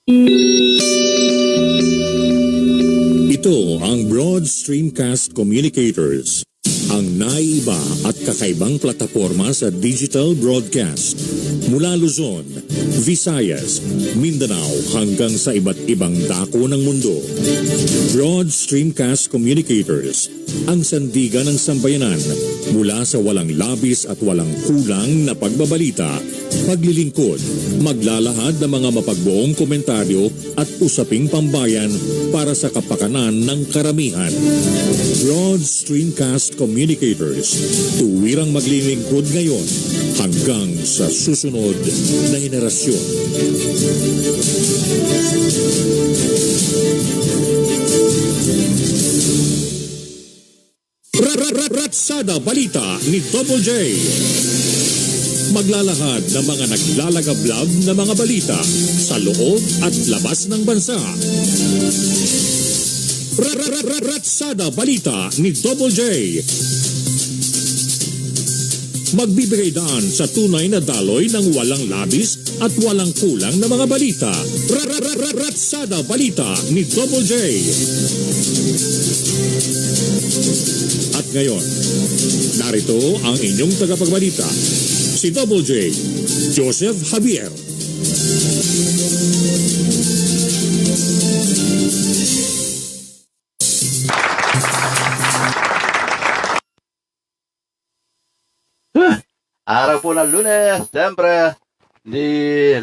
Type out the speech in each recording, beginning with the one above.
Ito ang Broad Streamcast Communicators, ang naiiba at kakaibang plataporma sa digital broadcast. Mula Luzon, Visayas, Mindanao hanggang sa iba't ibang dako ng mundo. Broad Streamcast Communicators, ang sandigan ng sambayanan mula sa walang labis at walang kulang na pagbabalita, paglilingkod, maglalahad ng mga mapagbuong komentaryo at usaping pambayan para sa kapakanan ng karamihan. Broad Streamcast Communicators, tuwirang maglilingkod ngayon hanggang sa susunod na henerasyon. Ratsada Balita ni Double J. Maglalahad ng mga naglalagablab na mga balita sa loob at labas ng bansa. Ratsada Balita ni Double J. Magbibigay daan sa tunay na daloy ng walang labis at walang kulang na mga balita. Ratsada Balita ni Double J. At ngayon, narito ang inyong tagapagbalita, si Double J, Joseph Javier. Araw po ng Lunes, siyempre, hindi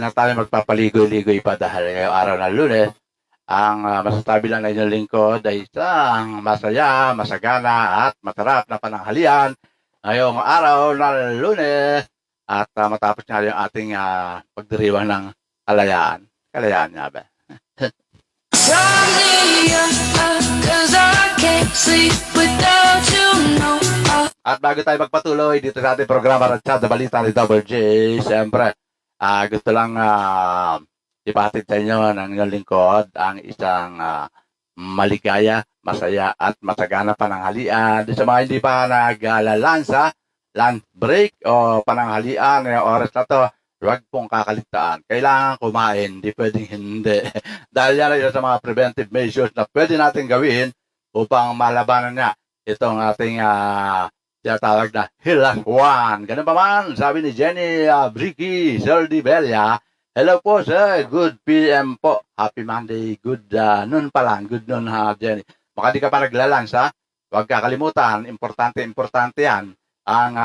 na tayo magpapaligoy-ligoy pa dahil ngayong araw ng Lunes. Ang masasabi lang na inyong lingkod ay isang masaya, masagana at masarap na pananghalian ngayong araw ng Lunes at matapos nga yung ating pagdiriwang ng kalayaan. Kalayaan nga ba? At bago tayo magpatuloy dito sa ating programa Ratsada Balita ni Double J, siyempre, gusto lang ipahatid sa inyo ng inyong lingkod ang isang maligaya, masaya at masagana pananghalian. Sa mga hindi pa naglalansa, lunch break o pananghalian ngayong oras na to, huwag pong kakaligtaan. Kailangan kumain, di pwedeng hindi. Dahil yan ay isa sa mga preventive measures na pwede natin gawin upang malabanan niya itong ating tinatawag na Hilas 1. Ganun pa man, sabi ni Jenny Bricky Saldibella. Hello po sir, good PM po. Happy Monday, good noon pa lang. Good noon Jenny. Baka di ka pa naglalansa, huwag kakalimutan, importante yan. Ang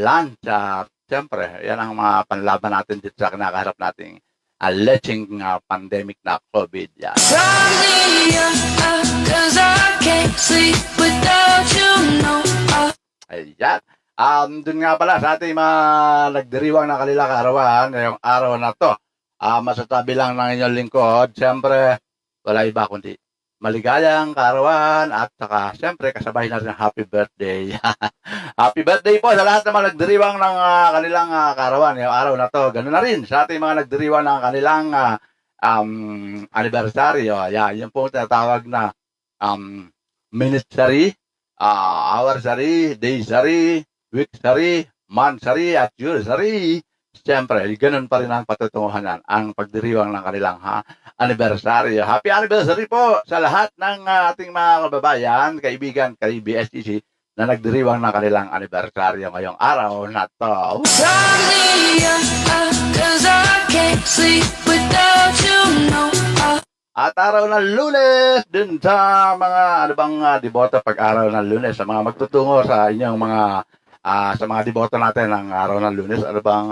lunch, siyempre, yan ang mga panlaban natin dito sa kinakaharap nating leching pandemic na COVID. Yan. Ayan. Dun nga pala sa ating mga nagdiriwang na kanila kaarawan, ngayong araw na to, masasabi lang ng inyong lingkod, siyempre, wala iba kundi maligayang kaarawan at saka siyempre kasabay natin happy birthday. Happy birthday po sa lahat ng mga nagdiriwang ng kanilang kaarawan ngayong araw na to. Ganun na rin sa ating mga nagdiriwang ng kanilang anibersaryo. Yun po tinatawag na minute-sary, hour-sary, day-sary, week-sary, month-sary, at year-sary. Siyempre, ganun pa rin ang patutunguhan ang pagdiriwang ng kanilang anniversary. Happy anniversary po sa lahat ng ating mga kababayan, kaibigan, kay BSTC na nagdiriwang ng kanilang anniversary ngayong araw na to. At araw ng Lunes, din sa mga deboto pag-araw ng Lunes, sa mga magtutungo sa inyong mga sa mga deboto natin ng araw ng Lunes, ano bang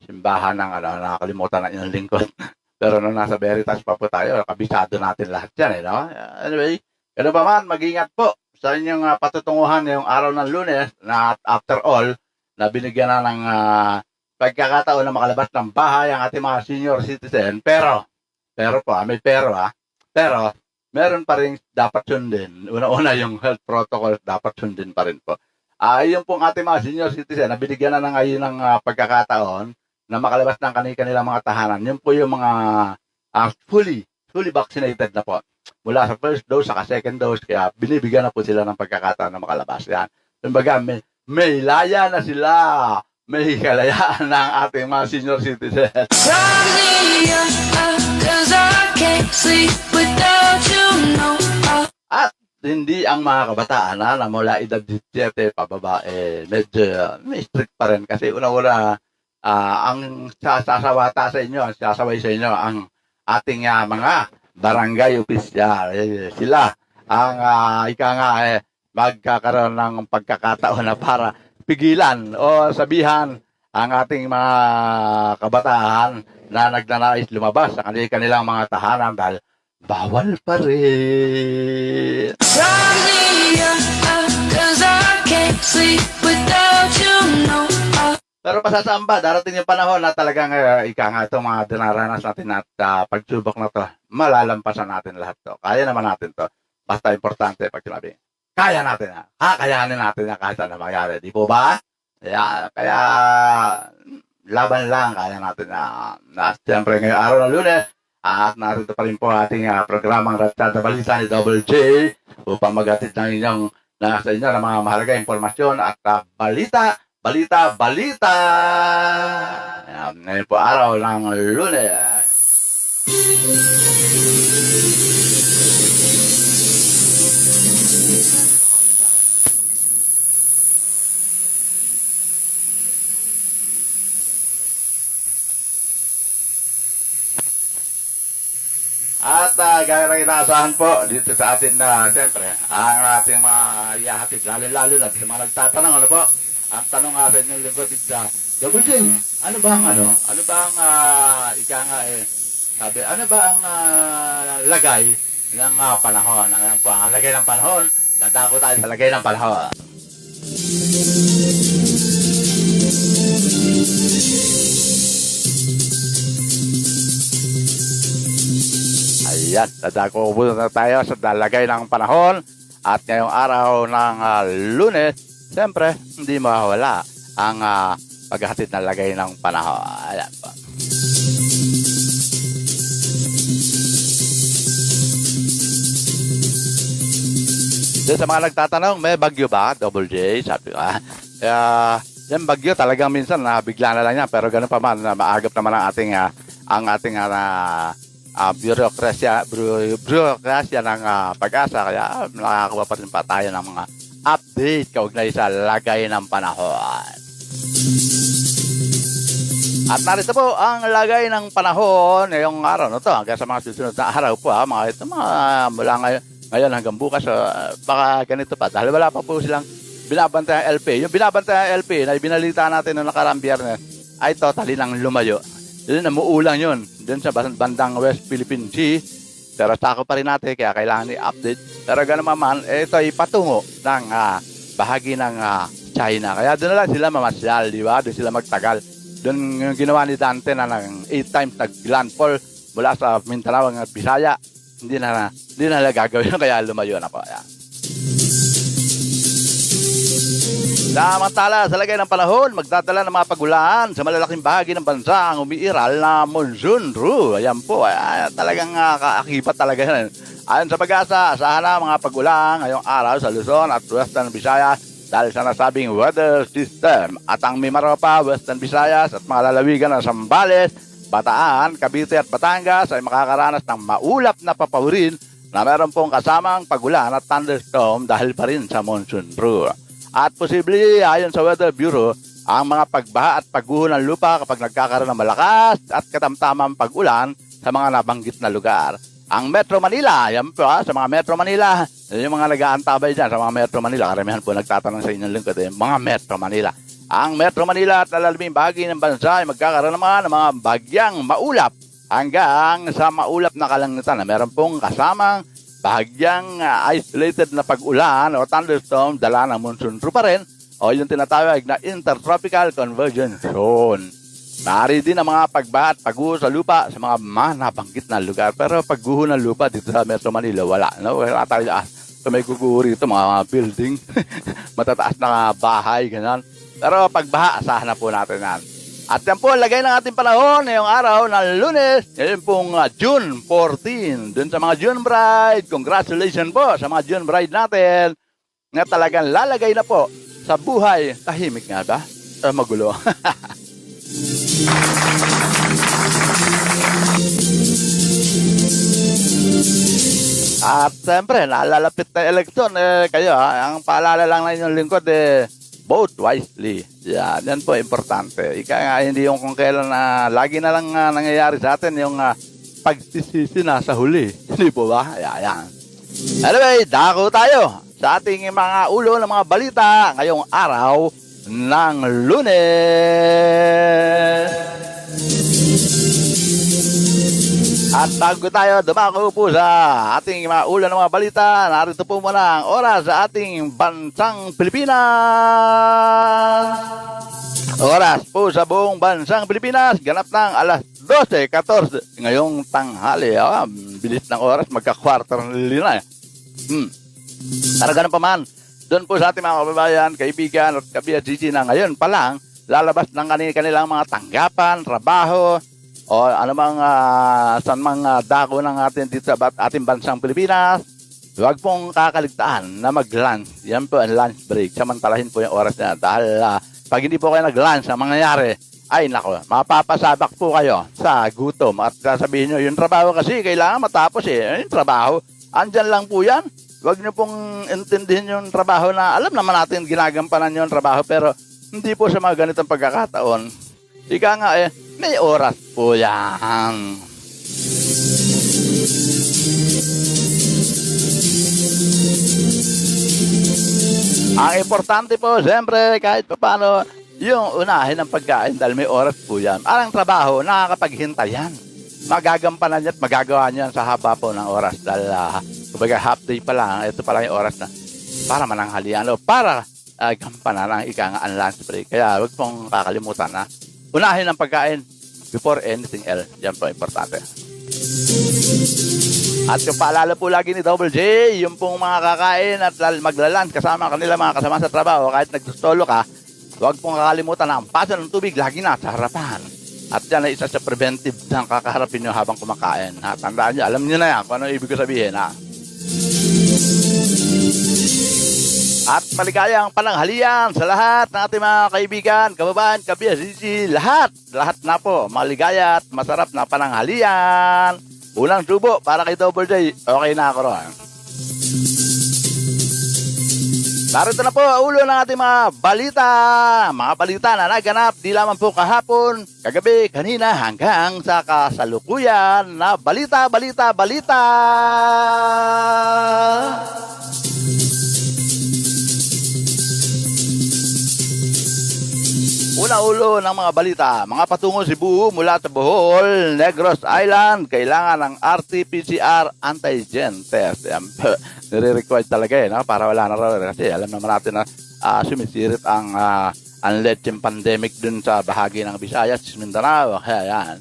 simbahan ng nakakalimutan na inyong lingkod. Pero nung nasa Veritas pa po tayo, kabisado natin lahat yan. No? Anyway, ano ba man, mag-ingat po sa inyong patutunguhan yung araw ng Lunes na after all, na binigyan na ng pagkakataon na makalabas ng bahay ang ating mga senior citizen. Pero po, may pero meron pa rin dapat sundin. Una-una yung health protocol dapat sundin pa rin po. Yung pong ating mga senior citizen na binigyan na ngayon ng pagkakataon na makalabas ng kanilang mga tahanan. Yun po yung mga fully vaccinated na po. Mula sa first dose sa second dose, kaya binibigyan na po sila ng pagkakataon na makalabas. Yan. Kumbaga, may laya na sila may kalayaan ng ating mga senior citizen. Drive me up, 'cause I can't sleep without you, no. At hindi ang mga kabataan na mula edad 17 pababa, medyo may strict pa rin. Kasi una-una, ang sasawata sa inyo, ang sasaway sa inyo, ang ating mga barangay opisyal. Sila ang magkakaroon ng pagkakataon na para pigilan o sabihan ang ating mga kabataan na nagnanais lumabas sa kanilang mga tahanan dahil bawal pa rin. Drive me up, 'cause I can't sleep without you, no. Pero pasasamba, darating yung panahon na talagang itong mga dinaranas natin at pagsubok na to, malalampasan natin lahat to. Kaya naman natin to. Basta importante pag sinabi, kaya natin na. Kakayanin natin na kahit ano mangyari. Di po ba? Kaya laban lang, kaya natin na siyempre ngayong araw ng Lunes, at narito pa rin po ating programang Ratsyada Balita ni Double J upang maghatid ng inyong sa inyo ng mga mahalaga impormasyon at balita. Ngayon po araw ng Lunes. At gaya ng inaasahan po dito sa atin na siyempre ang ating mga ihahatid lalo na sa mga nagtatanong ano po. Ang tanong nga sa inyong lingkod sa Double J, ano ba ang sabi, ano ba ang lagay ng panahon? Ano po ang lagay ng panahon? Dadako tayo sa lagay ng panahon. Ayan, dadako na tayo sa lagay ng panahon at ngayong araw ng Lunes, siyempre, hindi mawawala ang paghahatid na lagay ng panahon. Ayan po. Doon sa mga nagtatanong, may bagyo ba? Double J, sabi ko. Yung bagyo talagang minsan bigla na lang yan. Pero ganun pa man, maagap naman ang ating bureaucracia ng Pag-asa. Kaya nakakakuha pa rin pa tayo ng mga update kaugnay sa lagay ng panahon. At narito po ang lagay ng panahon ngayong araw na to hanggang sa mga susunod na araw po mga mula ngayon hanggang bukas baka ganito pa dahil wala pa po silang binabantay ang LP. Yung binabantay ang LP na ibinalita natin noong nakaraang Biyernes ay totally nang lumayo. Yun namuulang yun dun sa bandang West Philippine Sea. Pero sako pa rin natin kaya kailangan i-update. Pero ganun naman, ito ay patungo ng bahagi ng China. Kaya doon na lang sila mamasyal, di ba? Doon sila magtagal. Doon yung ginawa ni Dante na ng 8 times nag-landfall mula sa Mindanao at Bisaya. Hindi na gagawin kaya lumayo na po. Ayan. Samantala, sa lagay ng panahon, magdadala ng mga pagulan sa malalaking bahagi ng bansa ang umiiral na monsoon Ru. Ayan po, talagang kaakibat talaga yan. Ayon sa Pag-asa, asahan na mga pagulan ngayong araw sa Luzon at Western Visayas dahil sa nasabing weather system. At ang Mimaropa, Western Visayas at mga lalawigan ng Zambales, Bataan, Cavite at Batangas ay makakaranas ng maulap na papawirin na meron pong kasamang pagulan at thunderstorm dahil pa rin sa monsoon Ru. At posible, ayon sa Weather Bureau, ang mga pagbaha at pagguho ng lupa kapag nagkakaroon ng malakas at katamtamang pag-ulan sa mga nabanggit na lugar. Ang Metro Manila, yan po sa mga Metro Manila, yung mga nag-aantabay dyan sa mga Metro Manila, karamihan po nagtatanong sa inyong lingkod, mga Metro Manila. Ang Metro Manila at lalaming bahagi ng bansa ay magkakaroon naman ng mga bagyang maulap hanggang sa maulap na kalangitan na meron pong kasamang bahagyang isolated na pag-ulan o thunderstorm dala ng monsoon Ru pa rin o yung tinatawag na intertropical convergence zone. Maaari din ang mga pagbaha at pagguho sa lupa sa mga nabanggit na lugar. Pero pagguho ng lupa dito sa Metro Manila, wala. No? Wala tayo may guguho rito, mga building, matataas na bahay, ganyan. Pero pagbaha, asahan na po natin yan. At yan po, lagay ng ating panahon ngayong araw ng Lunes, ngayon pong June 14. Dun sa mga June Bride, congratulations po sa mga June Bride natin na talagang lalagay na po sa buhay. Tahimik nga ba? magulo. At siyempre, nalalapit na eleksyon, kayo, ang paalala lang na inyong lingkod, vote wisely. Yan po importante. Ika nga, hindi yung kung kailan na lagi na lang nangyayari sa atin yung pagsisisi na sa huli. Hindi po ba? Yan. Anyway, dako tayo sa ating mga ulo ng mga balita ngayong araw ng Lunes. At bago tayo dumako po sa ating mga ulo ng mga balita, narito po muna ang oras sa ating bansang Pilipinas. Oras po sa buong bansang Pilipinas, ganap ng alas 12:14 ngayong tanghali. Bilis ng oras, magka-quarter na. Para ganun pa man, doon po sa ating mga kababayan, kaibigan at kabiyadsisi na ngayon pa lang, lalabas ng kanilang mga tanggapan, trabaho, o anumang saan mga dako ng atin dito sa ating bansang Pilipinas, huwag pong kakaligtaan na mag-lunch. Yan po ang lunch break. Samantalahin po yung oras na. Dahil pag hindi po kayo nag-lunch, ang mangyayari, ay nako, mapapasabak po kayo sa gutom. At sasabihin nyo, yung trabaho kasi kailangan matapos yung trabaho. Andyan lang po yan. Huwag nyo pong intindihin yung trabaho na alam naman natin ginagampanan yung trabaho, pero hindi po sa mga ganitong pagkakataon. Ika nga may oras po yan. Ang importante po, siyempre, kahit paano, yung unahin ng pagkain dahil may oras po yan. Ang trabaho, nakakapaghintay yan. Magagampanan yan at magagawa niyan sa haba po ng oras. Dahil, kumbaga half day pa lang, ito pa lang yung oras na para mananghalian o para gampanan ang ika nga ang lunch break. Kaya huwag pong kakalimutan na unahin ang pagkain before anything else. Yan po importante. At yung paalala po lagi ni Double J, yung pong mga kakain at maglalunch kasama kanila mga kasama sa trabaho, kahit nagtutolo ka, huwag pong kakalimutan na ang baso ng tubig lagi na sa harapan. At yan ay isa sa preventive ng kakaharapin nyo habang kumakain. Tandaan nyo, alam nyo na yan kung ano ibig ko sabihin. At maligayang pananghalian sa lahat ng ating mga kaibigan, kababayan, kabiyadsisi, lahat na po, maligaya at masarap na pananghalian. Unang subo para kay Double J, okay na ako ron. Narito na po ulo ng ating mga balita na naganap di lamang po kahapon, kagabi, kanina hanggang sa kasalukuyan na balita. Una-ulo ng mga balita, mga patungong Cebu mula sa Bohol, Negros Island, kailangan ng RT-PCR antigen test. Nire-required talaga para wala na raw. Kasi alam naman natin na sumisirit ang unletching pandemic dun sa bahagi ng Visayas, Mindanao. Kaya yan.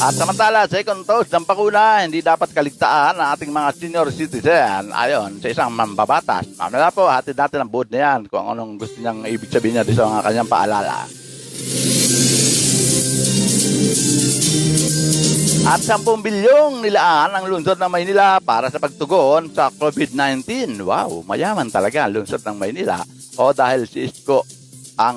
At samantala, second dose ng bakuna, hindi dapat kaligtaan ang ating mga senior citizen. Ayon, sa isang mambabatas. Mamaya po, hatid natin ang board na yan kung anong gusto niyang ibig sabihin niya dito ang kanyang paalala. At 10 bilyong nilaan ang lungsod ng Maynila para sa pagtugon sa COVID-19. Wow, mayaman talaga ang lungsod ng Maynila. O dahil si Isko ang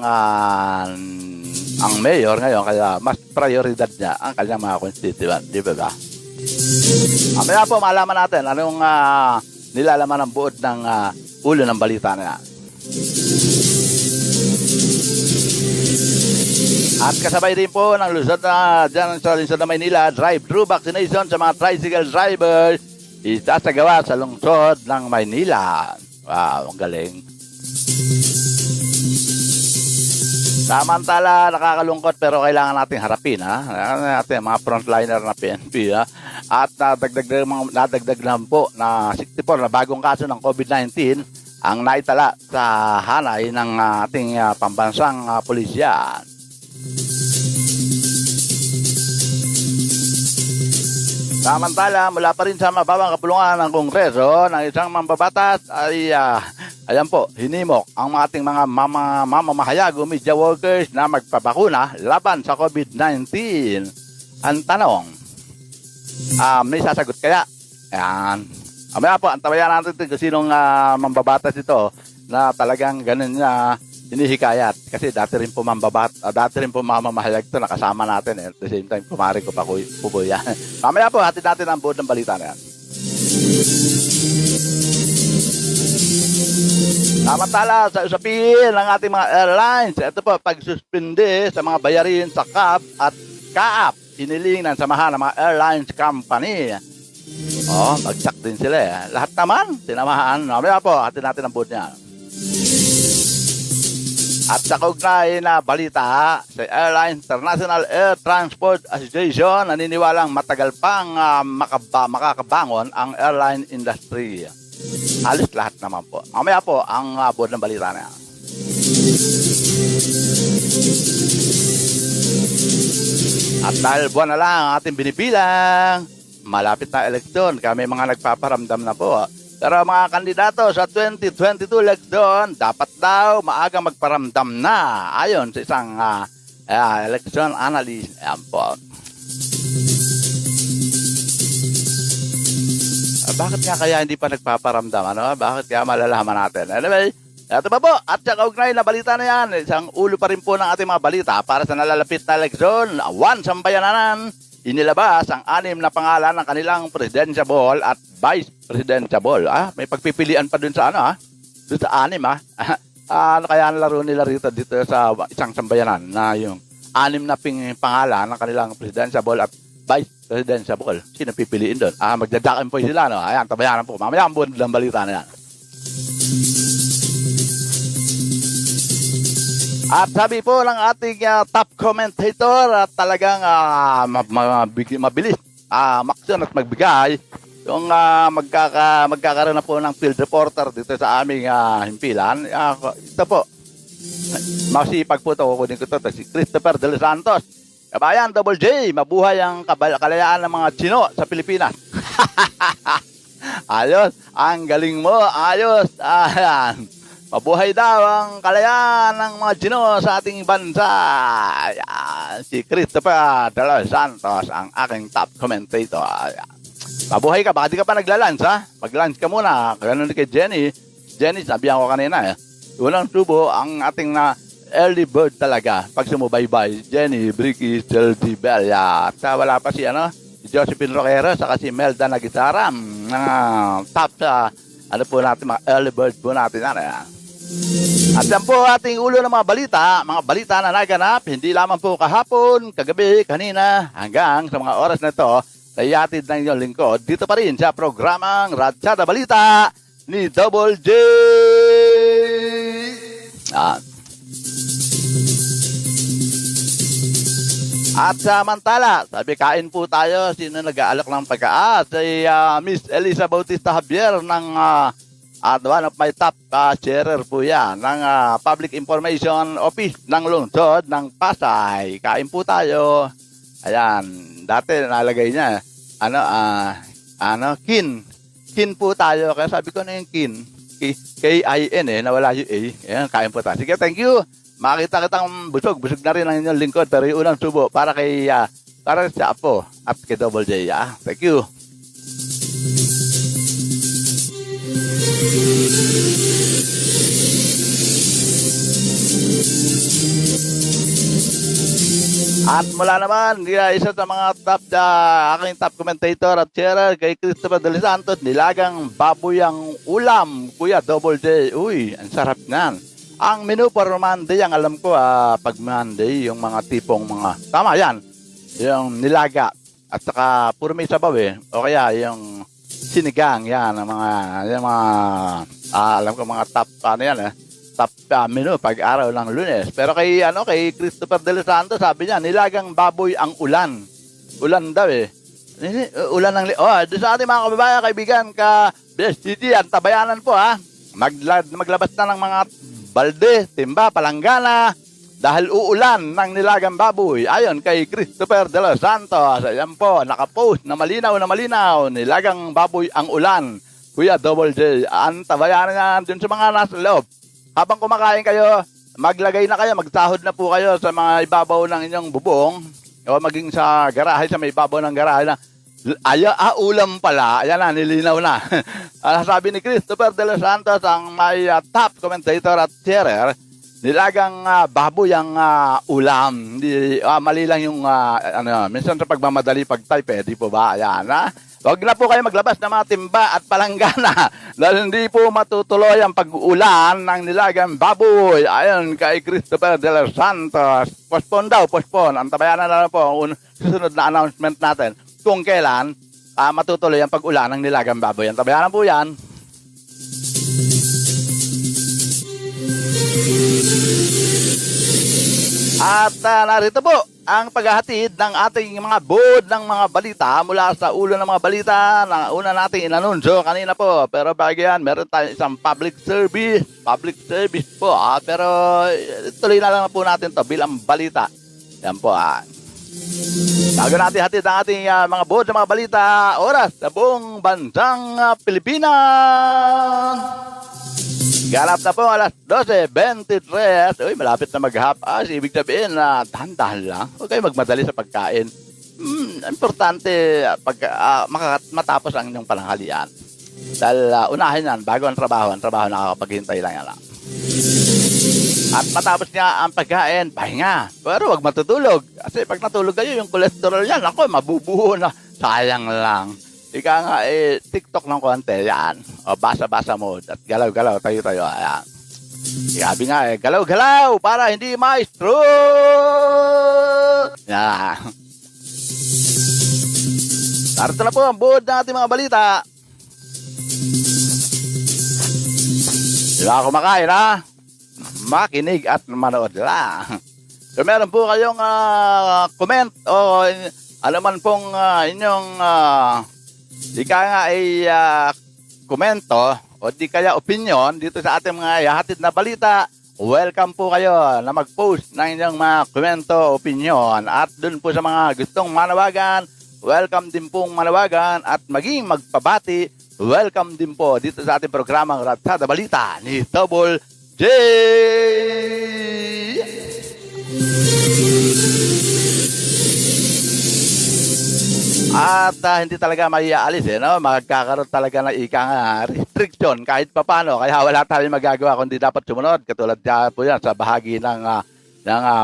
mayor ngayon, kaya mas prioridad niya ang kanyang mga constituent, di ba? Mamaya po malaman natin anong nilalaman ng buod ng ulo ng balita na yan. At kasabay rin po ng lungsod na dyan sa lungsod ng Maynila, drive-thru vaccination sa mga tricycle drivers isasagawa sa lungsod ng Maynila. Wow, ang galing. Samantala, nakakalungkot pero kailangan natin harapin. Natin mga frontliner na PNP. At nadagdag lang po na 64 na bagong kaso ng COVID-19 ang naitala sa hanay ng ating pambansang pulisya. Samantala, mula pa rin sa mababang kapulungan ng Kongreso ng isang mambabatas ay ayan po, hinimok ang ating mga mamamahayag o media workers na magpabakuna laban sa COVID-19. Ang tanong, may sasagot kaya? Ayan. Amaya po, antabayan natin kung sinong mambabatas ito na talagang ganun na hinihikayat. Kasi dati rin po dati rin po mamamahayag ito, nakasama natin. At the same time, kumari ko pa po yan. Mamaya po, hatid natin ang buod ng balita na yan. Samantala, sa usapin ng ating mga airlines, ito po, pagsuspindi sa mga bayarin sa CAF at CAAP, iniling ng samahan ng mga airlines company. Bagsak din sila eh. Lahat naman, sinamahan. Mamaya po, hatid natin ang buod niya. At sa kaugnay na balita, sa Airlines International Air Transport Association, naniniwalang matagal pang makakabangon ang airline industry. Halos lahat naman po. Mamaya po ang buod ng balita na yan. At dahil buwan na lang ang ating binibilang, malapit na eleksyon, kami mga nagpaparamdam na po. Pero mga kandidato sa 2022 eleksyon, dapat daw maagang magparamdam na ayon sa isang election analyst. Ayan po. Bakit nga kaya hindi pa nagpaparamdam? Bakit kaya malalaman natin? Anyway, ito pa po. At sa kaugnay na balita na yan, isang ulo pa rin po ng ating mga balita para sa nalalapit na eleksyon. Sambayananan, inilabas ang 6 na pangalan ng kanilang presidentiable at vice presidentiable. May pagpipilian pa dun sa Dun sa 6 ano kaya ang laro nila dito sa isang sambayanan na yung 6 na pangalan ng kanilang presidentiable at vice presidentiable. Sino pipiliin doon? Magdadakin po sila, no? Ayan, tabayanan po. Mamaya ang buwan ng balita na yan. At sabi po ng ating top commentator at talagang mabilis maksyon at magbigay yung magkakaroon na po ng field reporter dito sa aming himpilan. Ito po, masipag po ito, kukunin ko ito, si Christopher De Los Santos. Kabayan, Double J, mabuhay ang kalayaan ng mga Chino sa Pilipinas. Ayos, ang galing mo, ayos. Ayan. Mabuhay daw ang kalayaan ng mga Chino sa ating bansa. Ayan. Si Christopher De Los Santos, ang aking top commentator. Ayan. Mabuhay ka, baka di ka pa naglalunch, ha? Mag-lunch ka muna. Ganun kay Jenny. Jenny, sabihan ko kanina, Unang tubo, ang ating early bird talaga. Pag sumubaybay, Jenny, Bricky, Chelsea, Bell. At wala pa si Josephine Roquero, saka si Melda Nagisaram. Top sa, po natin, mga early bird po natin. At yan po ating ulo ng mga balita na naganap, hindi lamang po kahapon, kagabi, kanina, hanggang sa mga oras na ito, nayatid ng inyong lingkod, dito pa rin sa programang Ratsyada Balita ni Double J. At samantala, sabi kain po tayo, sino nag-aalok ng pagkaat? Si Miss Elisa Bautista Javier ng one of my top sharer po yan ng Public Information Office ng Lungsod ng Pasay. Kain po tayo. Ayan, dati nalagay niya, kin po tayo. Kaya sabi ko na yung kin, K-I-N nawala yung A. Ayan, kain po tayo. Sige, thank you. Makita kitang busog na rin ang inyong lingkod, pero yung unang subo para sa Apo at kay Double J. Thank you. At mula naman, isa sa mga aking top commentator at sharer kay Christopher De Los Santos, nilagang baboy ang ulam, Kuya Double J. Uy, ang sarap nan. Ang menu for Monday, ang alam ko, pag Monday, yung mga tipong tama yan, yung nilaga, at saka puro may sabaw o kaya yung sinigang, yan, alam ko mga top, top menu pag araw ng Lunes. Pero kay Christopher De Los Santos, sabi niya, nilagang baboy ang ulan. Ulan daw Ulan ng doon sa ating mga kababayan, kaibigan, BSTT, ang tabayanan po maglabas na ng mga balde, timba, palanggana dahil uulan ng nilagang baboy. Ayon kay Christopher De Los Santos, ayan po, nakapost na malinaw, nilagang baboy ang ulan. Kuya Double J, ang tabayanan niya dun sa mga nasa loob. Habang kumakain kayo, maglagay na kayo, magsahod na po kayo sa mga ibabaw ng inyong bubong o maging sa garahe, sa may ibabaw ng garahe na Ulam pala. Ayan na, nilinaw na. Sabi ni Christopher De Los Santos, ang may top commentator at sharer, nilagang baboy ang ulam. Mali lang yung, minsan sa pagmamadali pag-type, di po ba? Ayan, Huwag na po kayo maglabas ng mga timba at palanggana dahil hindi po matutuloy ang pag-ulan ng nilagang baboy. Ayon kay Christopher De Los Santos. Postpone daw, postpone. Antabayanan na lang po ang susunod na announcement natin kung kailan matutuloy ang pag-ulan ng nilagang baboy. Antabayanan po yan. At narito po ang paghahatid ng ating mga board ng mga balita mula sa ulo ng mga balita na una nating inanunsyo kanina po. Pero bago yan, meron tayong isang public service po. Pero tuloy na lang po natin to bilang balita. Yan po. Bago natin hatid ang ating mga board ng mga balita, oras sa buong bansang Pilipinas. Ganap na po alas 12:23. Uy, malapit na mag-half. Ibig sabihin na dahan-dahan lang. Huwag kayo magmadali sa pagkain. Importante matapos ang inyong pananghalian. Dahil unahin yan, bago ang trabaho nakakapaghintay lang yan. At matapos niya ang pagkain, pahinga. Pero huwag matutulog. Kasi pag natulog kayo, yung cholesterol yan, ako, mabubuo na. Sayang lang. Ika nga, TikTok ng konti, yan. O, basa-basa mo. At galaw-galaw, tayo-tayo, ayan. Sabi nga, galaw-galaw para hindi maestro. Yan. Narito na po ang board ng ating mga balita. Di ba kumakain, ha? Makinig at manood lang. Kung meron po kayong comment o ano man pong inyong ika nga ay komento o di kaya opinion dito sa ating mga ihahatid na balita, welcome po kayo na mag-post ng inyong mga komento, opinion. At dun po sa mga gustong manawagan, welcome din pong manawagan at maging magpabati, welcome din po dito sa ating programang Ratsada Balita ni Double J. At hindi talaga maiaalis, no? Magkakaroon talaga ng restriction kahit papano. Kaya wala tayong magagawa kundi dapat sumunod. Katulad po yan sa bahagi ng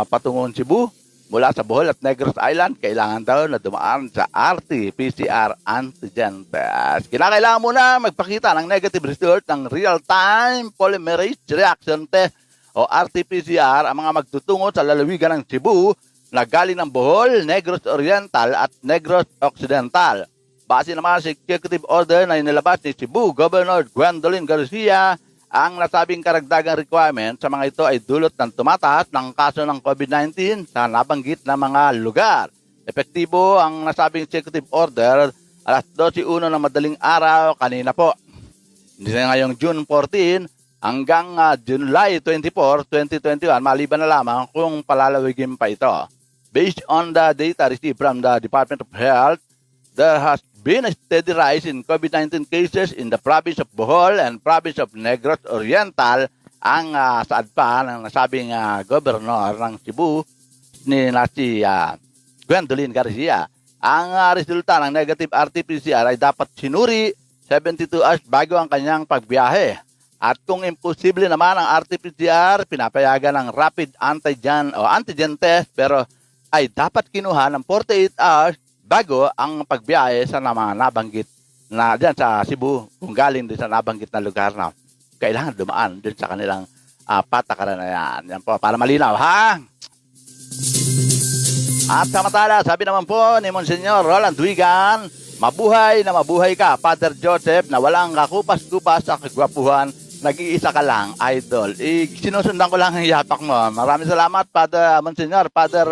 patungong Cebu mula sa Bohol at Negros Island. Kailangan daw na dumaan sa RT-PCR antigen test. Kinakailangan muna magpakita ng negative result ng real-time polymerase reaction test o RT-PCR ang mga magtutungo sa lalawigan ng Cebu na galing ng Bohol, Negros Oriental at Negros Occidental. Base naman sa executive order na inilabas ni Cebu Governor Gwendolyn Garcia, ang nasabing karagdagang requirement sa mga ito ay dulot ng tumataas ng kaso ng COVID-19 sa nabanggit na mga lugar. Epektibo ang nasabing executive order alas 12:01 ng madaling araw kanina po. Hindi na ngayong June 14 hanggang July 24, 2021, maliban na lamang kung palalawigin pa ito. Based on the data received from the Department of Health, there has been a steady rise in COVID-19 cases in the province of Bohol and province of Negros Oriental. Ang saad pa ng nasabing gobernador ng Cebu si Gwendolyn Garcia. Ang resulta ng negative RT-PCR ay dapat sinuri 72 hours bago ang kanyang pagbiyahe. At kung imposible naman ang RT-PCR, pinapayagan ng rapid antigen test pero ay dapat kinuha ng 48 hours bago ang pagbiyahe sa mga nabanggit na diyan sa Cebu, kung galing din sa nabanggit na lugar na kailangan dumaan din sa kanilang patakaran na yan. Yan po, para malinaw, ha? At samantala, sabi naman po ni Monsignor Roland Duigan, mabuhay na mabuhay ka, Father Joseph, na walang kakupas-kupas sa kagwapuhan, nag-iisa ka lang, idol. Sinusundan ko lang ang yapak mo. Maraming salamat, Father Monsignor, Father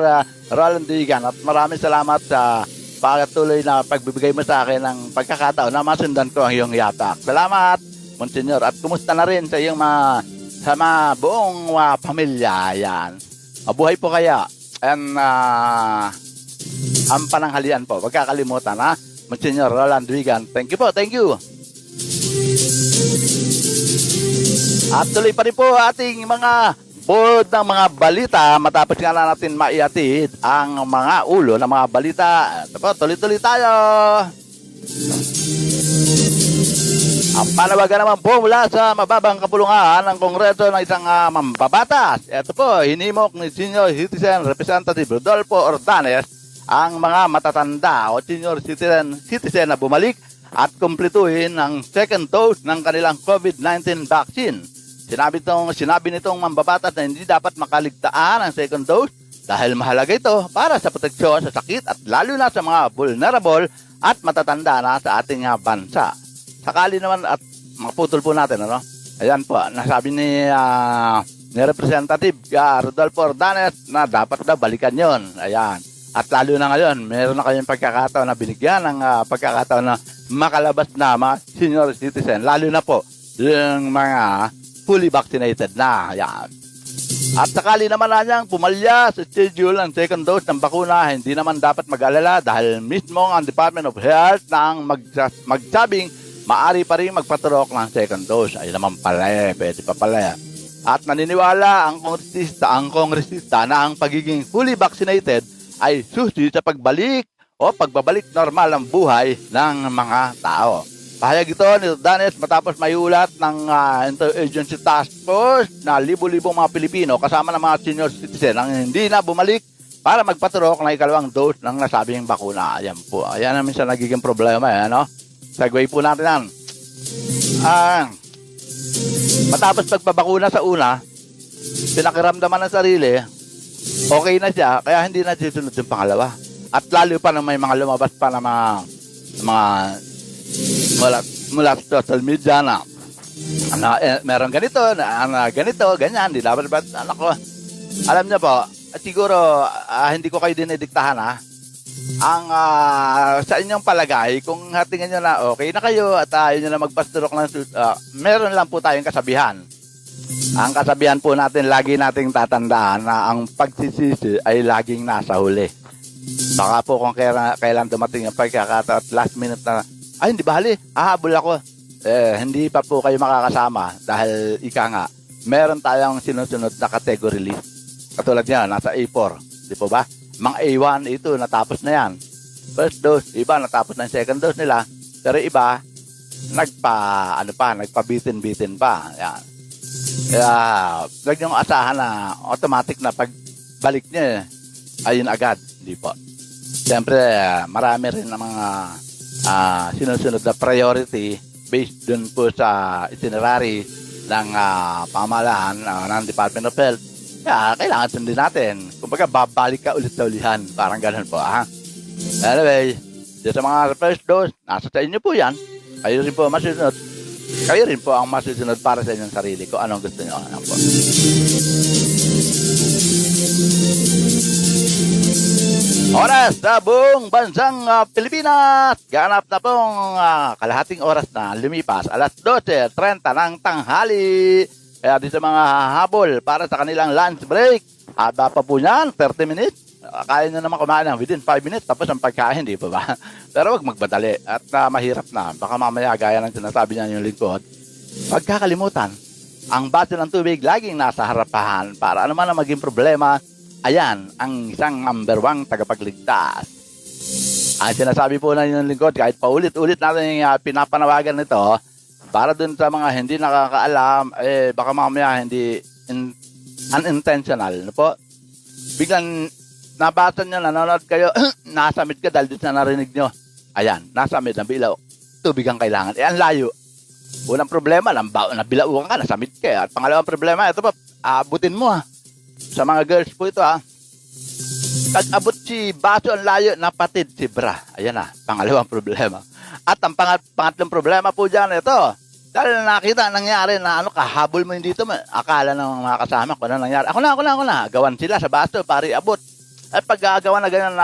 Roland Duigan, at maraming salamat sa patuloy na pagbibigay mo sa akin ng pagkakataon na masundan ko ang iyong yapak. Salamat, Monsignor. At kumusta na rin sa iyong sa buong pamilya. Yan. Mabuhay po kaya. And ang pananghalian po. Huwag kakalimutan, ha? Monsignor Roland Duigan. Thank you po. Thank you. At tuloy pa rin po ating mga Bukod ng mga balita, matapos nga na natin maiatid ang mga ulo ng mga balita. Ito po, tuloy-tuloy tayo. Ang panawagan naman po mula sa mababang kapulungan ng Kongreso ng isang mambabatas. Ito po, hinimok ni Senior Citizen Representative Rodolfo Ordanes ang mga matatanda o senior citizen na bumalik at kumpletuhin ang second dose ng kanilang COVID-19 vaccine. Sinabi nitong mambabatas na hindi dapat makaligtaan ang second dose dahil mahalaga ito para sa proteksyon sa sakit at lalo na sa mga vulnerable at matatanda na sa ating bansa. Sakali naman at makaputol po natin, ano? Ayan po, nasabi ni Representative Rodolfo Ordanes na dapat na balikan yon. Ayan. At lalo na ngayon, meron na kayong pagkakataon na binigyan ng pagkakataon na makalabas na mga senior citizen. Lalo na po yung mga fully vaccinated na. Ayan. At sakali naman na niyang pumalya sa schedule ng second dose ng bakuna, hindi naman dapat mag-alala dahil mismo ang Department of Health na ang magsabing maari pa rin magpaturok ng second dose. Ay naman pala pwede pa pala. At naniniwala ang kongresista na ang pagiging fully vaccinated ay susi sa pagbalik o pagbabalik normal ng buhay ng mga tao. Pahayag ito ni Ordanes matapos may ulat ng Interagency Task Force na libo-libong mga Pilipino kasama ng mga senior citizen ang hindi na bumalik para magpaturok ng ikalawang dose ng nasabing bakuna. Ayan po. Ayan na minsan nagiging problema. No? Segway po natin yan. Matapos pagpabakuna sa una, pinakiramdaman ng sarili, okay na siya, kaya hindi na sisunod yung pangalawa. At lalo pa na may mga lumabas pa na mga mula sa social media na meron ganito, ganito, ganyan, hindi dapat ba, anak ko. Alam niyo po, siguro hindi ko kayo dinidiktahan sa inyong palagay, kung tingin nyo na okay na kayo at ayaw nyo na magpasturok ng meron lang po tayong kasabihan. Ang kasabihan po natin, lagi nating tatandaan na ang pagsisisi ay laging nasa huli. Baka po kung kailan dumating yung pagkakataon at last minute na, ay hindi bahali, hahabol ako. Hindi pa po kayo makakasama dahil ika nga, meron tayong sinusunod na category list. Katulad niya, nasa A4, di po ba? Mga A1, A2, natapos na yan. First dose, iba natapos na yung second dose nila. Pero iba, nagpabitin-bitin pa. Yan. Kaya, huwag niyong asahan na automatic na pagbalik niya, ayun agad. Hindi po. Siyempre, marami rin na mga sinusunod na priority based dun po sa itinerary ng pamahalaan ng Department of Health. Kaya kailangan sundin natin. Kumbaga, babalik ka ulit sa ulihan. Parang ganun po, Anyway, sa mga first dose, nasa sa inyo po yan. Kayo rin po masusunod. Kayo rin po ang masusunod para sa inyong sarili ko. Anong gusto nyo? Ano po? Oras sa buong bansang Pilipinas. Ganap na pong kalahating oras na lumipas. Alas 12:30 ng tanghali. Kaya di sa mga habol para sa kanilang lunch break. Haba pa po niyan, 30 minutes. Kaya nyo naman kumain within 5 minutes. Tapos ang pagkain, di pa ba? Pero wag magbadali. At mahirap na. Baka mamaya gaya ng sinasabi niya yung lingkod. Pagkakalimutan, ang baso ng tubig laging nasa harapan. Para ano man ang maging problema, ayan, ang isang number 1 tagapagligtas. Ang sinasabi po na yung lingkod, kahit paulit-ulit natin yung pinapanawagan nito, para dun sa mga hindi nakakaalam, baka mamaya hindi unintentional. Ano po? Biglang nabasa nyo, nanonood kayo, nasamid ka dahil dun sa narinig nyo. Ayan, nasamid, nabilaw. Tubig ang kailangan. Ang layo. Unang problema, nabilaw ka, nasamid ka. At pangalawang problema, ito po, abutin mo Sa mga girls po ito Kag-abot si baso ang layo, napatid si bra. Ayan pangalawang problema. At ang pangatlong problema po dyan, ito. Dahil nakita nangyari na kahabol mo yung dito, akala ng mga kasama ko na nangyari. Ako na. Gawan sila sa baso, pari abot. At pag gawan na ganyan,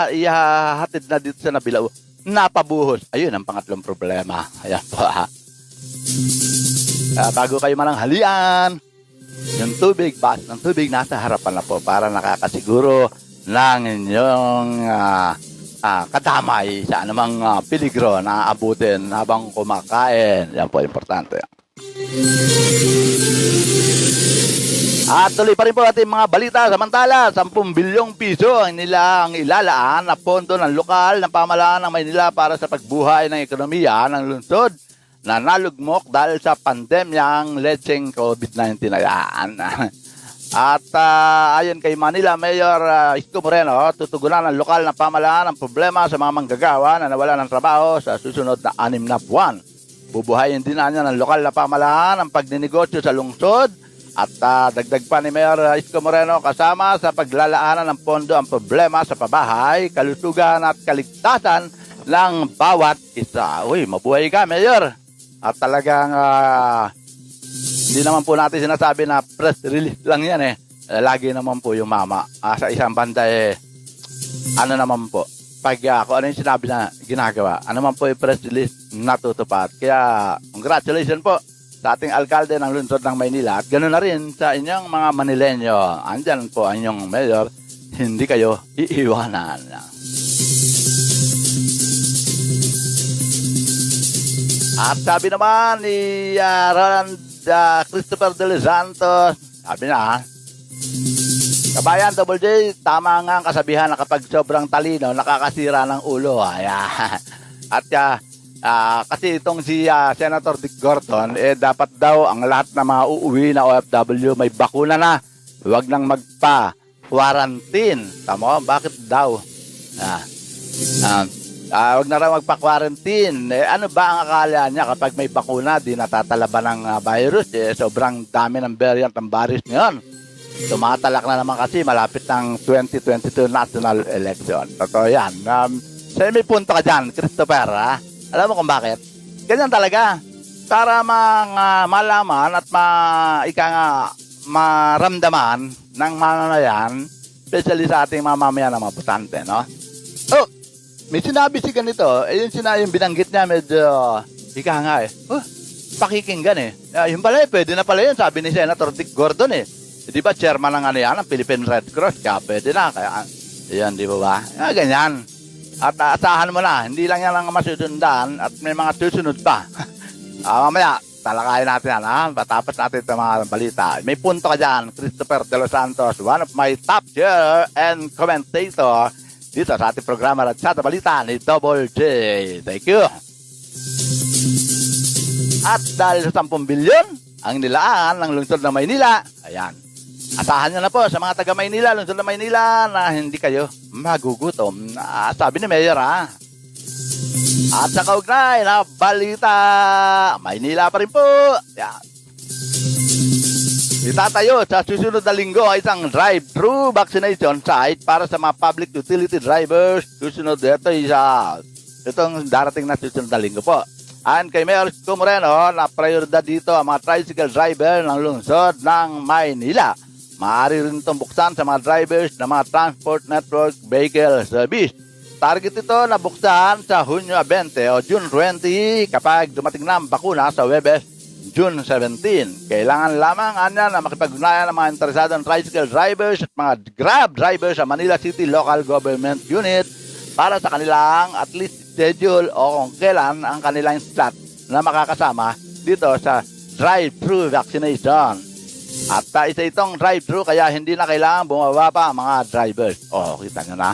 ihahatid na dito sa nabilaw, napabuhos. Ayun ang pangatlong problema. Ayan po bago kayo mananghalian, yung tubig, bas ng tubig nasa harapan na po para nakakasiguro ng inyong kadamay sa anumang peligro na abutin habang kumakain. Yan po, importante. At tuloy pa rin po ating mga balita. Samantala, 10 bilyong piso ang ilalaan na pondo ng lokal na pamahalaan ng Maynila para sa pagbuhay ng ekonomiya ng lungsod na nalugmok dahil sa pandemyang letseng COVID-19 na yan. At ayon kay Manila Mayor Isko Moreno, tutugunan ng lokal na pamahalaan ang problema sa mga manggagawa na nawala ng trabaho sa susunod na 6 na buwan. Bubuhayin din niya ng lokal na pamahalaan ang pagninegosyo sa lungsod at dagdag pa ni Mayor Isko Moreno, kasama sa paglalaanan ng pondo ang problema sa pabahay, kalusugan at kaligtasan ng bawat isa. Uy, mabuhay ka, Mayor! At talagang hindi naman po natin sinasabi na press release lang yan eh. Lagi naman po yung mama. Sa isang banda ano naman po, pag kung ano yung sinabi na ginagawa, ano naman po yung press release natutupad. Kaya congratulations po sa ating alkalde ng lungsod ng Maynila at ganoon na rin sa inyong mga Manilenyo. Andyan po ang inyong mayor, hindi kayo iiwanan. At sabi naman ni Roland Christopher De Los Santos, sabi na, kabayan Double J, tama nga ang kasabihan na kapag sobrang talino, nakakasira ng ulo. Ayan. At kasi itong si Senator Dick Gorton, dapat daw ang lahat na mga uuwi na OFW may bakuna na. Huwag nang magpa-quarantine. Tama, bakit daw? Huwag na raw magpa-quarantine. Ano ba ang akala niya kapag may bakuna, di natatalaban ng virus? Sobrang dami ng variant ng virus ngayon. Tumatalak na naman kasi malapit ng 2022 national election. Totoo yan. Sa'yo may punto ka dyan, Christopher, ha? Alam mo kung bakit? Ganyan talaga. Para malaman at maramdaman ng mamamayan, especially sa ating mamamayan na mga butante, no? Oh, may sinabi si ganito. Yung binanggit niya medyo pakikinggan eh. Yung pala pwede na pala yun, sabi ni Senator Dick Gordon eh. Di ba chairman ng ang Philippine Red Cross, kaya pwede na. Kaya, yan, di ba? Ganyan. At asahan mo na, hindi lang yan ang masusundan at may mga susunod pa. Mamaya, talakayin natin yan, ha? Patapos natin ito mga balita. May punto ka dyan, Christopher De Los Santos, one of my top share and commentator dito sa ating programa Ratsada Balita ni Double J. Thank you. At dahil sa 10 bilyon, ang nilaan ng lungsod ng Maynila, ayan, asahan nyo na po sa mga taga Maynila, lungsod ng Maynila, na hindi kayo magugutom. Sabi ni Mayor, ha? At sa kaugnay na balita, Maynila pa rin po. Yan. Itatayo sa susunod na linggo ay isang drive-thru vaccination site para sa mga public utility drivers. Susunod ito itong darating na susunod na linggo po. Ayon kay Mayor Isko Moreno, na prioridad dito ang mga tricycle driver ng lungsod ng Maynila. Maaari rin itong buksan sa mga drivers ng mga transport network vehicle service. Target ito na buksan sa Hunyo 20 o June 20 kapag dumating na ang bakuna sa Webes June 17. Kailangan lamang na makipag-ugnayan ng mga interesadong tricycle drivers at mga Grab drivers sa Manila City Local Government Unit para sa kanilang at least schedule o kung kailan ang kanilang slot na makakasama dito sa drive-thru vaccination. At isa itong drive-thru kaya hindi na kailangan bumaba pa ang mga drivers. Kita nyo na.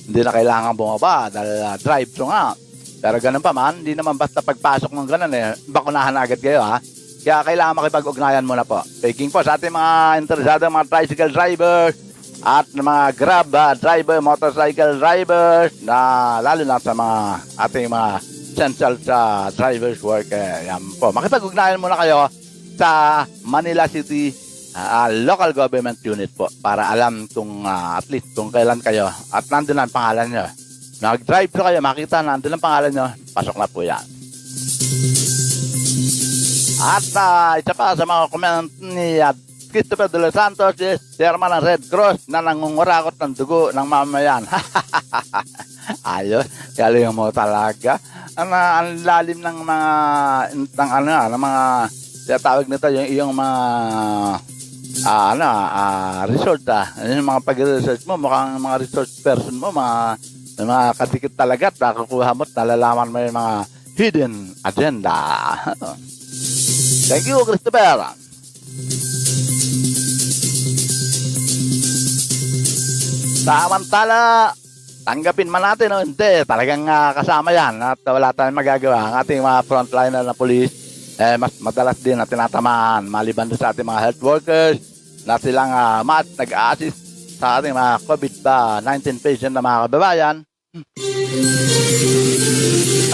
Hindi na kailangan bumaba dahil drive-thru nga. Pero ganun pa man, hindi naman basta pagpasok ng ganun bakunahan agad kayo, ha. Kaya kailangan makipag-ugnayan muna po. Taking po sa ating mga interesado, mga tricycle drivers at mga Grab driver, motorcycle drivers, na lalo na sa mga ating mga essential sa drivers work. Yan po. Makipag-ugnayan muna kayo sa Manila City Local Government Unit po para alam kung at least kung kailan kayo at nandun ang pangalan nyo. Nag-drive po kayo, makita nandun ang pangalan nyo, pasok na po yan. At isa pa sa mga comment ni Christopher De Los Santos, chairman ng Red Cross na nangungurakot ng dugo ng mamamayan. Ayos, galing mo talaga. Ang lalim ng mga tawag nito yung mga resort yung mga pag-research mo, mukhang mga research person mo, mga kadikit talaga at nakukuha mo at nalalaman mo yung mga hidden agenda. Thank you, Christopher. Samantala, tanggapin man natin o hindi, talagang kasama yan at wala tayong magagawa. Ang ating mga frontliner na police, mas madalas din na tinatamaan maliban doon sa ating mga health workers na silang nag-a-assist sa ating mga COVID-19 patient na mga kababayan.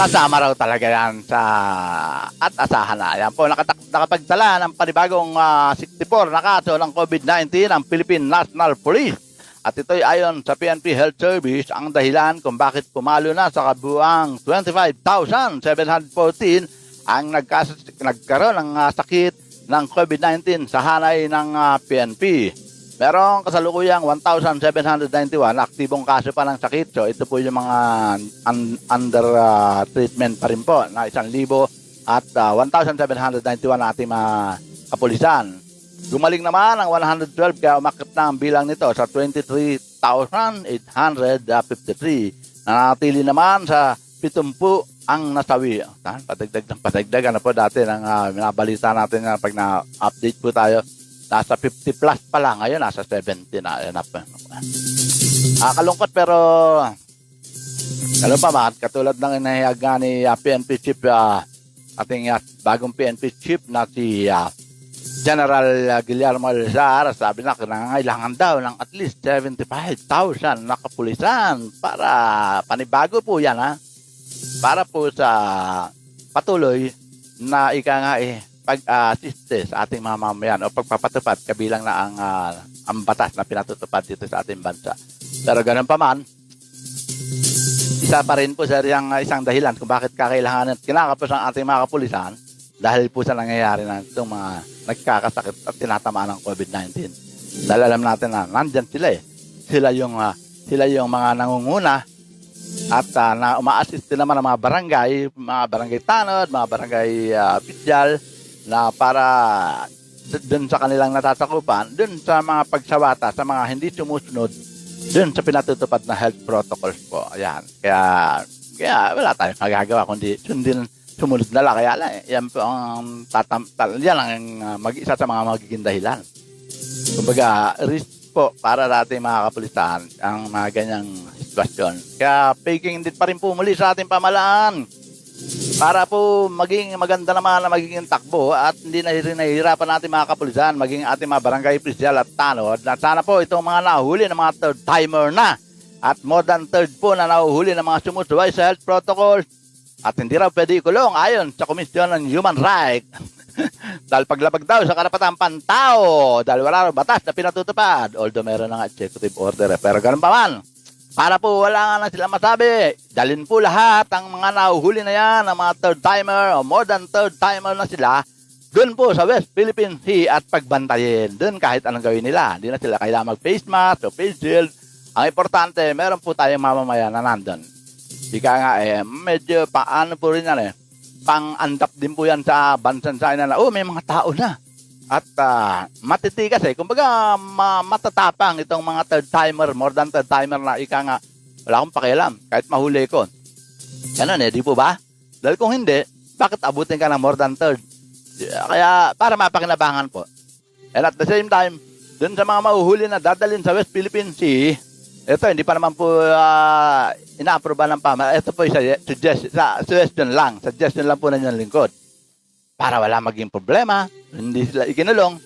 Kasama raw talaga yan at asahan na. Yan po, nakapagtala ng panibagong 64 na kaso ng COVID-19 ang Philippine National Police. At ito'y ayon sa PNP Health Service ang dahilan kung bakit pumalo na sa kabuang 25,714 ang nagkaroon ng sakit ng COVID-19 sa hanay ng PNP. Merong kasalukuyang 1,791 aktibong kaso pa ng sakit. So ito po yung mga under treatment pa rin po na 1,000 at 1,791 ating mga kapulisan. Gumaling naman ang 112 kaya umakit na ang bilang nito sa 23,853. Nanatili naman sa 70 ang nasawi. Padagdag ano po dati ng binabalita natin pag na-update po tayo. Nasa 50 plus pa lang. Ngayon, nasa 70 na. Kalungkot pero pa man, katulad ng inahayag nga ni PNP Chief, ating bagong PNP Chief na si General Guillermo Rizar, sabi na nangangailangan daw ng at least 75,000 na kapulisan para panibago po yan para po sa patuloy na pag-assist sa ating mga mamamayan o pagpapatupad kabilang na ang batas na pinatutupad dito sa ating bansa. Pero ganun pa man, isa pa rin po sa isang dahilan kung bakit kakailangan at kinakapos ang ating mga kapulisan dahil po sa nangyayari na itong mga nagkakasakit at tinatamaan ng COVID-19. Dahil alam natin na nandyan sila Sila yung mga nangunguna at na uma-assist din naman ang mga barangay tanod, mga barangay opisyal na para dun sa kanilang natatakupan, dun sa mga pagsawata, sa mga hindi sumusunod, dun sa pinatutupad na health protocols po. Ayan. Kaya wala tayong magagawa kundi sumunod na lang. Kaya yan po ang yan ang mag-isa sa mga magiging dahilan. Kumbaga, risk po para sa ating mga kapulisan ang mga ganyang sitwasyon. Kaya peking din pa rin po muli sa ating pamahalaan para po maging maganda naman na magiging takbo at hindi na rin nahihirapan natin mga kapulisan, maging ating mga barangay opisyal at tanod. Na sana po itong mga nahuhuli ng mga third timer na at more than third po na nahuhuli ng mga sumusuway sa health protocol at hindi raw pwede ikulong ayon sa Komisyon ng Human Rights dahil paglabag daw sa karapatang pantao dahil wala raw batas na pinatutupad, although meron ng executive order pero ganun pa man, para po wala nga na sila masabi, dalhin po lahat ang mga nahuhuli na yan, ang mga third timer o more than third timer na sila dun po sa West Philippine Sea at pagbantayin dun kahit anong gawin nila. Hindi na sila kailangan mag-face mask o face shield. Ang importante, meron po tayong mamamayan na nandun. Ika nga medyo paano po rin yan pang-andap din po yan sa bansang sa na may mga tao na. At matitigas kumbaga matatapang itong mga third timer, more than third timer na ika nga wala akong pakialam kahit mahuli ko. Ganun di po ba? Dahil kung hindi, bakit abutin ka ng more than third? Kaya para mapakinabangan po. And at the same time, dun sa mga mahuhuli na dadalhin sa West Philippine Sea, ito hindi pa naman po ina-aproba ng pamahalaan. Ito po suggestion lang po na yung lingkod. Para wala maging problema, hindi sila ikinulong,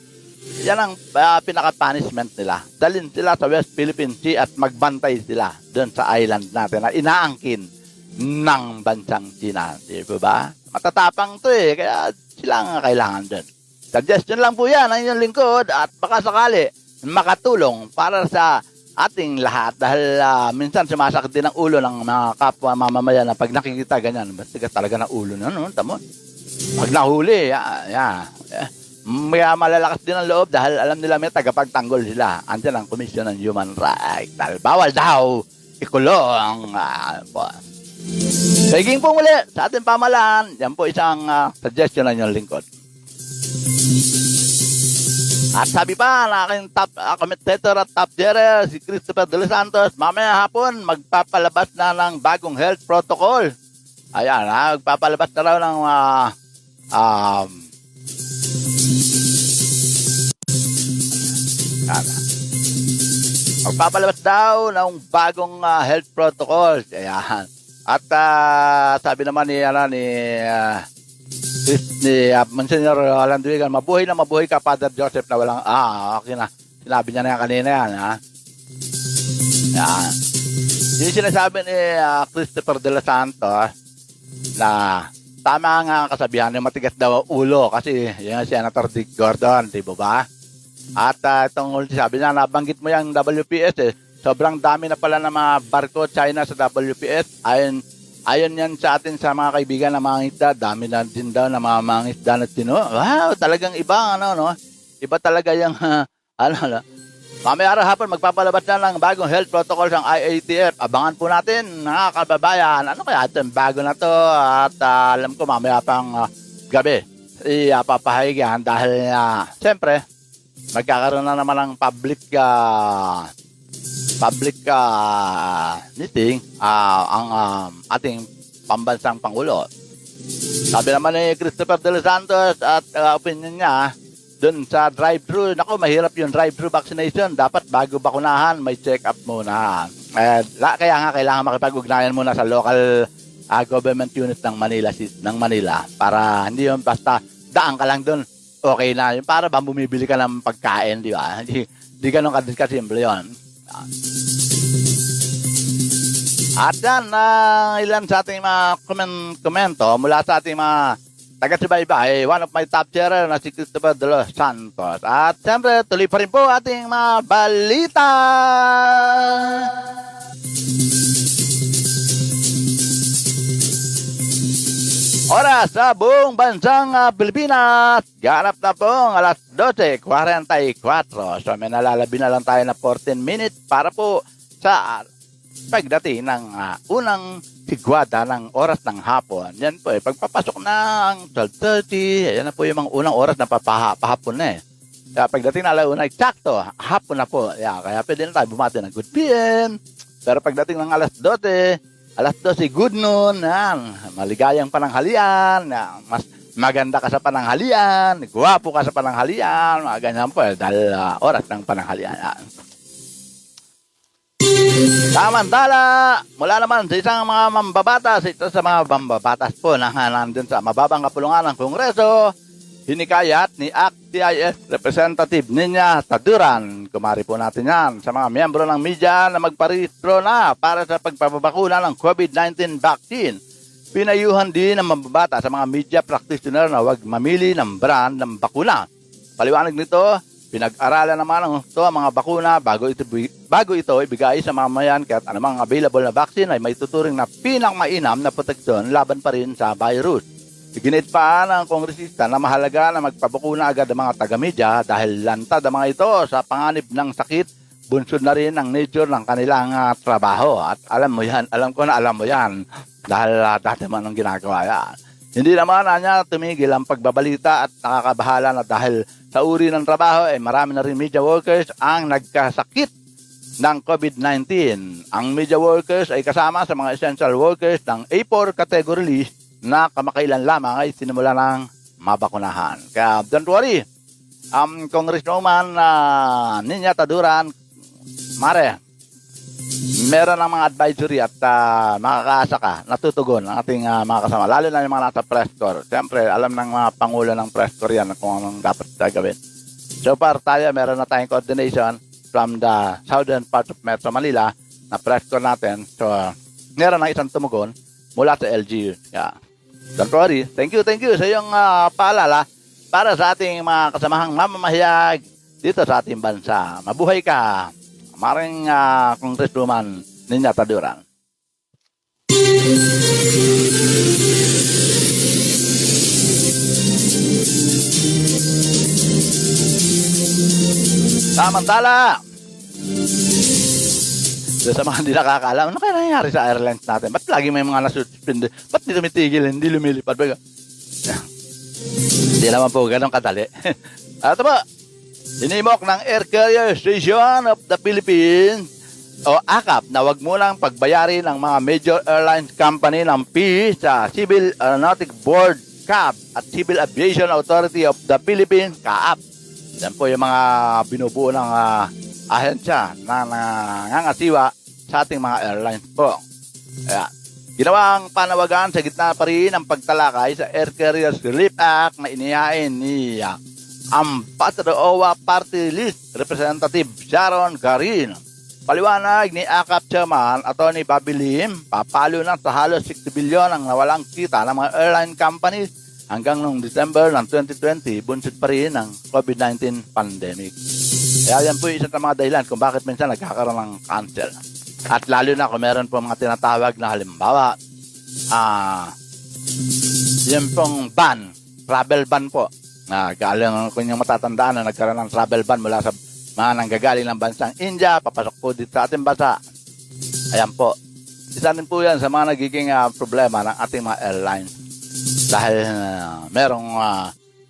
yan ang pinaka-punishment nila. Dalhin sila sa West Philippine Sea at magbantay sila doon sa island natin na inaangkin ng bansang China. Di ba? Matatapang to kaya sila ang kailangan doon. Suggestion lang po yan ang inyong lingkod at baka sakali makatulong para sa ating lahat dahil minsan sumasakit din ang ulo ng mga kapwa mamamayan na pag nakikita ganyan, basta talaga ng ulo na, tamo. Pag nahuli, may malalakas din ang loob dahil alam nila may tagapagtanggol sila. Andiyan ang Komisyon ng Human Rights. Dahil bawal daw ikulong. Saging po muli sa ating pamahalaan. Yan po isang suggestion ng inyong lingkod. At sabi pa na aking top commentator at top juror, si Christopher De Los Santos, mamaya hapon magpapalabas na ng bagong health protocol. Ayan, magpapalabas na raw ng magpapalabas daw ng bagong health protocols. Ayan. At sabi naman ni Monsignor Landuigan, mabuhay na mabuhay ka, Father Joseph, na walang, okay na. Sinabi niya na yan kanina yan, ha? Yan. Yung sinasabi ni Christopher de los Santos, na tama nga kasabihan, yung matigas daw ang ulo, kasi yung Senator Dick Gordon, di ba? At itong sabi niya, nabanggit mo yung WPS, sobrang dami na pala ng mga barko China sa WPS. Ayon yan sa atin sa mga kaibigan na mga isda. Dami na din daw na mga isda na tino. Wow, talagang iba, no? Iba talaga yung, mamaya hapon magpapalabas na ng bagong health protocols ng IATF. Abangan po natin, mga kababayan. Ano kaya ito yung bago na to? At alam ko mamaya pang gabi, papahaygan dahil, siyempre, magkakaroon na naman ng public meeting ang ating pambansang Pangulo. Sabi naman ni Christopher de los Santos at opinion niya dun sa drive-thru, mahirap yung drive-thru vaccination. Dapat bago bakunahan, may check-up muna. Kaya nga kailangan makipag-ugnayan muna sa local government unit ng Manila para hindi yung basta daan ka lang dun, okay na. Yung para ba bumibili ka ng pagkain, di ba? Hindi ganun kasimple yun. At yan, ilan sa ating mga komento mula sa ating mga taga-subaybay, one of my top sharer na si Christopher de los Santos. At siyempre, tuloy pa rin po ating mga balita. Oras sa buong bansang Pilipinas, ganap na pong alas 12:44. So may nalalabi na lang tayo na 14 minutes para po sa pagdating ng unang sigwada ng oras ng hapon. Yan po pagpapasok ng 12:30, yan na po yung mga unang oras na pahapon na Kaya pagdating na alauna, eksakto, hapon na po. Kaya pwede na tayo bumati ng good PM. Pero pagdating ng alas 12 good noon, maligayang pananghalian, mas maganda ka sa pananghalian, guwapo ka sa pananghalian, mga ganyan po, dahil oras ng pananghalian. Samantala, mula naman sa isang mga mambabatas, ito sa mga mambabatas po na nandun sa mababang kapulungan ng Kongreso, hinikayat ni ACT-CIS Representative Ninya Taduran. Kumari po natin yan sa mga miyembro ng media na magparehistro na para sa pagpapabakuna ng COVID-19 vaccine. Pinayuhan din ng mambabata sa mga media practitioner na huwag mamili ng brand ng bakuna. Paliwanag nito, pinag-aralan naman ng mga bakuna bago ito ibigay sa mamamayan, kaya't anumang available na vaccine ay may tuturing na pinakamainam na proteksyon laban pa rin sa virus. Iginit pa ng kongresista na mahalaga na magpabakuna agad ang mga taga-media dahil lantad ang mga ito sa panganib ng sakit, bunsod na rin ang nature ng kanilang trabaho. At alam mo yan dahil dati man ang ginagawa yan. Hindi naman niya tumigil ang pagbabalita at nakakabahala na dahil sa uri ng trabaho marami na rin media workers ang nagkasakit ng COVID-19. Ang media workers ay kasama sa mga essential workers ng A4 category list na kamakailan lamang ay sinimula ng mabakunahan. Kaya don't worry, Congresswoman Ninya Taduran, mare, meron ng mga advisory at makakaasa ka, natutugon ang ating mga kasama, lalo na yung mga nasa press corps. Siyempre, alam ng mga pangulo ng press corps yan kung anong dapat gagawin. So far, tayo meron na tayong coordination from the southern part of Metro Manila na press corps natin. So, meron ng isang tumugon mula sa LGU. Yeah. Don't worry. Thank you sa iyong paalala para sa ating mga kasamahang mamamahayag dito sa ating bansa. Mabuhay ka, maring Congresswoman Ninya Taduran. Samantala, sa mga hindi nakakaalam, ano kaya nangyari sa airlines natin? Ba't lagi may mga nasuspende? Ba't di tumitigil, hindi lumilipad? Hindi naman po ganun kadali. Ito po, inimok ng Air Carrier Station of the Philippines o ACAP na wag mo lang pagbayarin ng mga major airlines company ng fee sa Civil Aeronautic Board CAAP at Civil Aviation Authority of the Philippines CAAP. Yan po yung mga binubuo ng ahensya na nangangasiwa sa ating mga airlines po. Kaya, ginawang panawagan sa gitna pa rin ang pagtalakay sa Air Carriers Relief Act na inihain ni Ambassador OWA Party List Representative Sharon Garin. Paliwanag ni AKAP Chairman Atty. Bobby Lim, papalo na sa halos 60 bilyon ang nawalang kita ng mga airline companies hanggang noong December ng 2020, bunsod pa rin ng COVID-19 pandemic. Kaya yan po isa sa mga dahilan kung bakit minsan nagkakaroon ng cancel. At lalo na kung meron po mga tinatawag na halimbawa, yung pong ban, travel ban po, na galing kung yung matatandaan na nagkaroon ng travel ban mula sa mga nanggagaling ng bansang India, papasok po dito sa ating bansa. Ayan po. Isa din po yan sa mga nagiging problema ng ating mga airlines. Dahil merong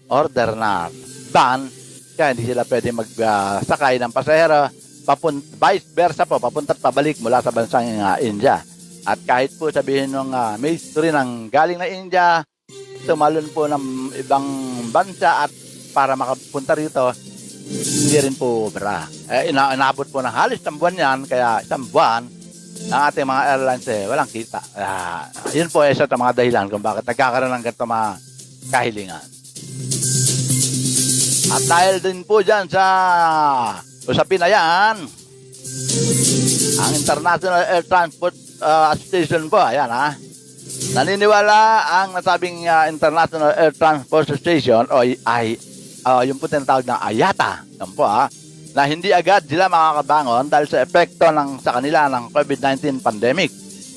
order na ban, kaya hindi sila pwede magsakay ng pasahero, vice versa po, papunta at pabalik mula sa bansang India. At kahit po sabihin nung mystery ng galing na India, tumalon po ng ibang bansa at para makapunta rito, hindi rin po obra. Inabot po ng halos isang buwan yan, kaya isang buwan ng ating mga airlines walang kita. Yun po isa sa mga dahilan kung bakit nagkakaroon ng ganito mga kahilingan. At dahil din po dyan sa usapin na yan, ang International Air Transport Association po, ayan naniniwala ang nasabing International Air Transport Association o yung po tinatawag na IATA, yan po na hindi agad sila makakabangon dahil sa epekto sa kanila ng COVID-19 pandemic.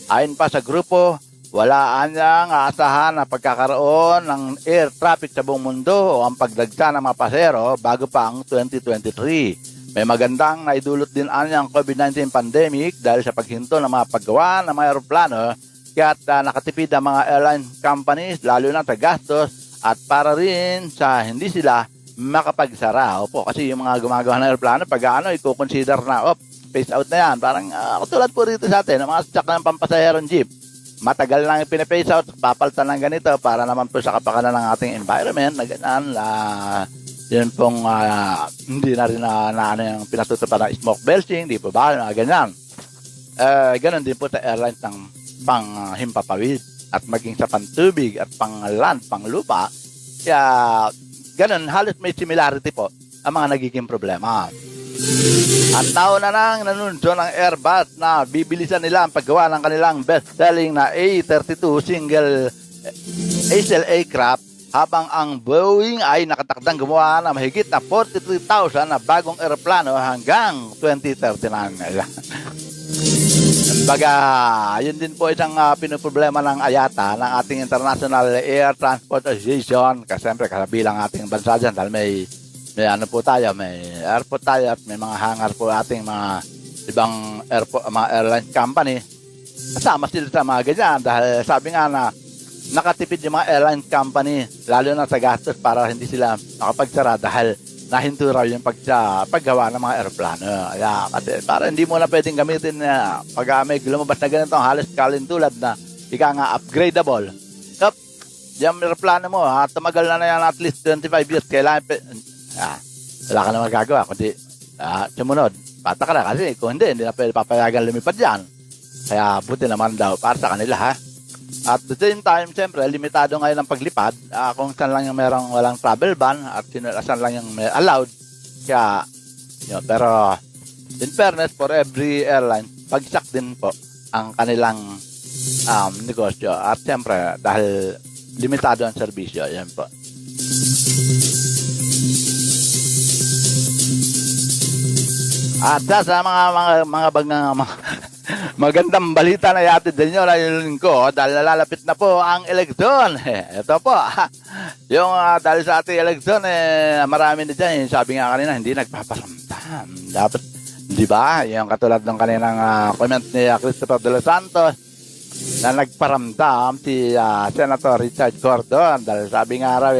Ayon pa sa grupo, wala anyang aasahan na pagkakaroon ng air traffic sa buong mundo o ang pagdagsa ng mga pasahero bago pa ang 2023. May magandang naidulot din anyang COVID-19 pandemic dahil sa paghinto ng mga paggawa ng mga aeroplano, kaya't nakatipid ang mga airline companies lalo na sa gastos at para rin sa hindi sila makapagsara. Opo, kasi yung mga gumagawa ng aeroplano, pag i-consider na, phase out na yan. Parang tulad po rito sa atin, ang mga sasakyan ng pampasaherong jeep. Matagal lang yung pinaphase out, papalitan ng ganito para naman po sa kapakanan ng ating environment na ganyan. Yun pong hindi na rin na yung pinatutupad ng smoke belching, di po ba? Ganyan. Ganon din po sa airlines ng pang-himpapawid at maging sa pantubig at pang-land, pang-lupa. Kaya ganon, halos may similarity po ang mga nagiging problema. At taon na nang nanunsyo ng Airbus na bibilisan nila ang paggawa ng kanilang best-selling na A32 single aisle aircraft habang ang Boeing ay nakatakdang gumawa ng mahigit na 43,000 na bagong aeroplano hanggang 2039. Baga, yun din po isang pinoproblema ng IATA, ng ating International Air Transport Association. Kasi siyempre, kabilang ating bansa dyan dahil may ano po tayo, may airport tayo at may mga hangar po ating mga ibang airport, mga airline company. Kasama sila sa mga ganyan dahil sabi nga na nakatipid yung mga airline company lalo na sa gastos para hindi sila makapagsara dahil nahinto raw yung paggawa ng mga aeroplano. Kaya kasi para hindi mo na pwedeng gamitin pag may lumabas na ganito halos kalintulad na ika nga upgradable. Yung aeroplano mo tumagal na yan at least 25 years kailangan wala ka na magagawa kundi sumunod pata ka na kasi kung hindi na pwede papayagan lumipad yan. Kaya buti naman daw para sa kanila At the same time, siyempre, limitado ngayon ang paglipad kung saan lang yung merong walang travel ban at saan lang yung may allowed. Kaya, yun, pero in fairness, for every airline, pagsak din po ang kanilang negosyo. At siyempre, dahil limitado ang serbisyo, yan po. At sa mga magandang balita na yatid din nyo na yun ko dahil nalalapit na po ang eleksyon. Ito po, yung dahil sa ating eleksyon, marami na dyan. Sabi nga kanina, hindi nagpaparamdam. Dapat, di ba? Yung katulad ng kaninang comment ni Christopher De Los Santos na nagparamdam si Senator Richard Gordon dahil sabi nga raw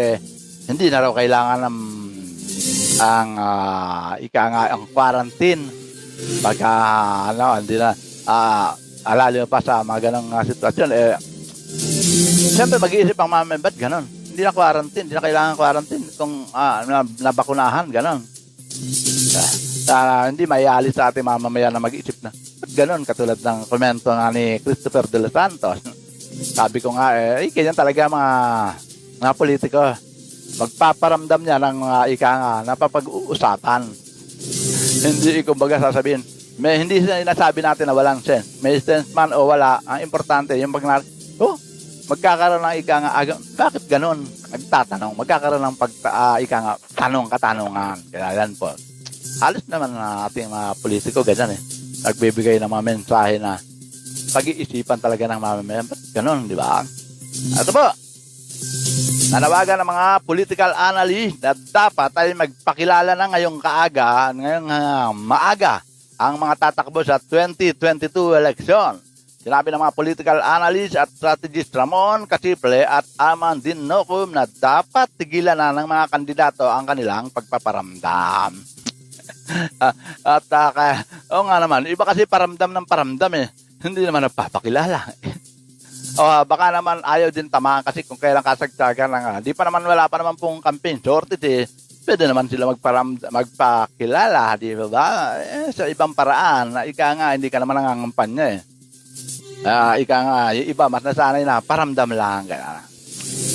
hindi na raw kailangan ng ang quarantine pagka hindi na alalo pa sa mga ganong sitwasyon. Siyempre mag-iisip ang mga member, ganon. Hindi na quarantine, hindi na kailangan quarantine kung nabakunahan, ganon. Hindi maialis sa ating mamamayan na mag-isip na ba't ganun, katulad ng komento nga ni Christopher De Los Santos. Sabi ko nga, ganyan talaga mga politiko. Magpaparamdam niya ng ika nga, napapag-uusapan. Hindi, kumbaga sasabihin, hindi sinasabi natin na walang sense. May sense man o wala, ang importante, yung magkakaroon ng ika nga, bakit ganun? Nagtatanong, magkakaroon ng ika nga, katanungan. Kaya yan po. Halos naman na ating mga politiko, ganyan nagbibigay ng mga mensahe na pag-iisipan talaga ng mamamayan. Ba't ganun, di ba? Ito po, nanawagan ng mga political analyst na dapat ay magpakilala na ngayong maaga ang mga tatakbo sa 2022 election. Sinabi ng mga political analyst at strategist Ramon Casiple at Aman Dinokum na dapat tigilan na ng mga kandidato ang kanilang pagpaparamdam. At nga naman, iba kasi paramdam ng paramdam hindi naman nagpapakilala. Baka naman ayaw din tamaan kasi kung kailang kasagsagan wala pa naman pong campaign shortage pwede naman sila magpakilala, di ba? Sa ibang paraan, na ika nga, hindi ka naman nangangampanya ika nga, yung iba, mas nasanay na, paramdam lang.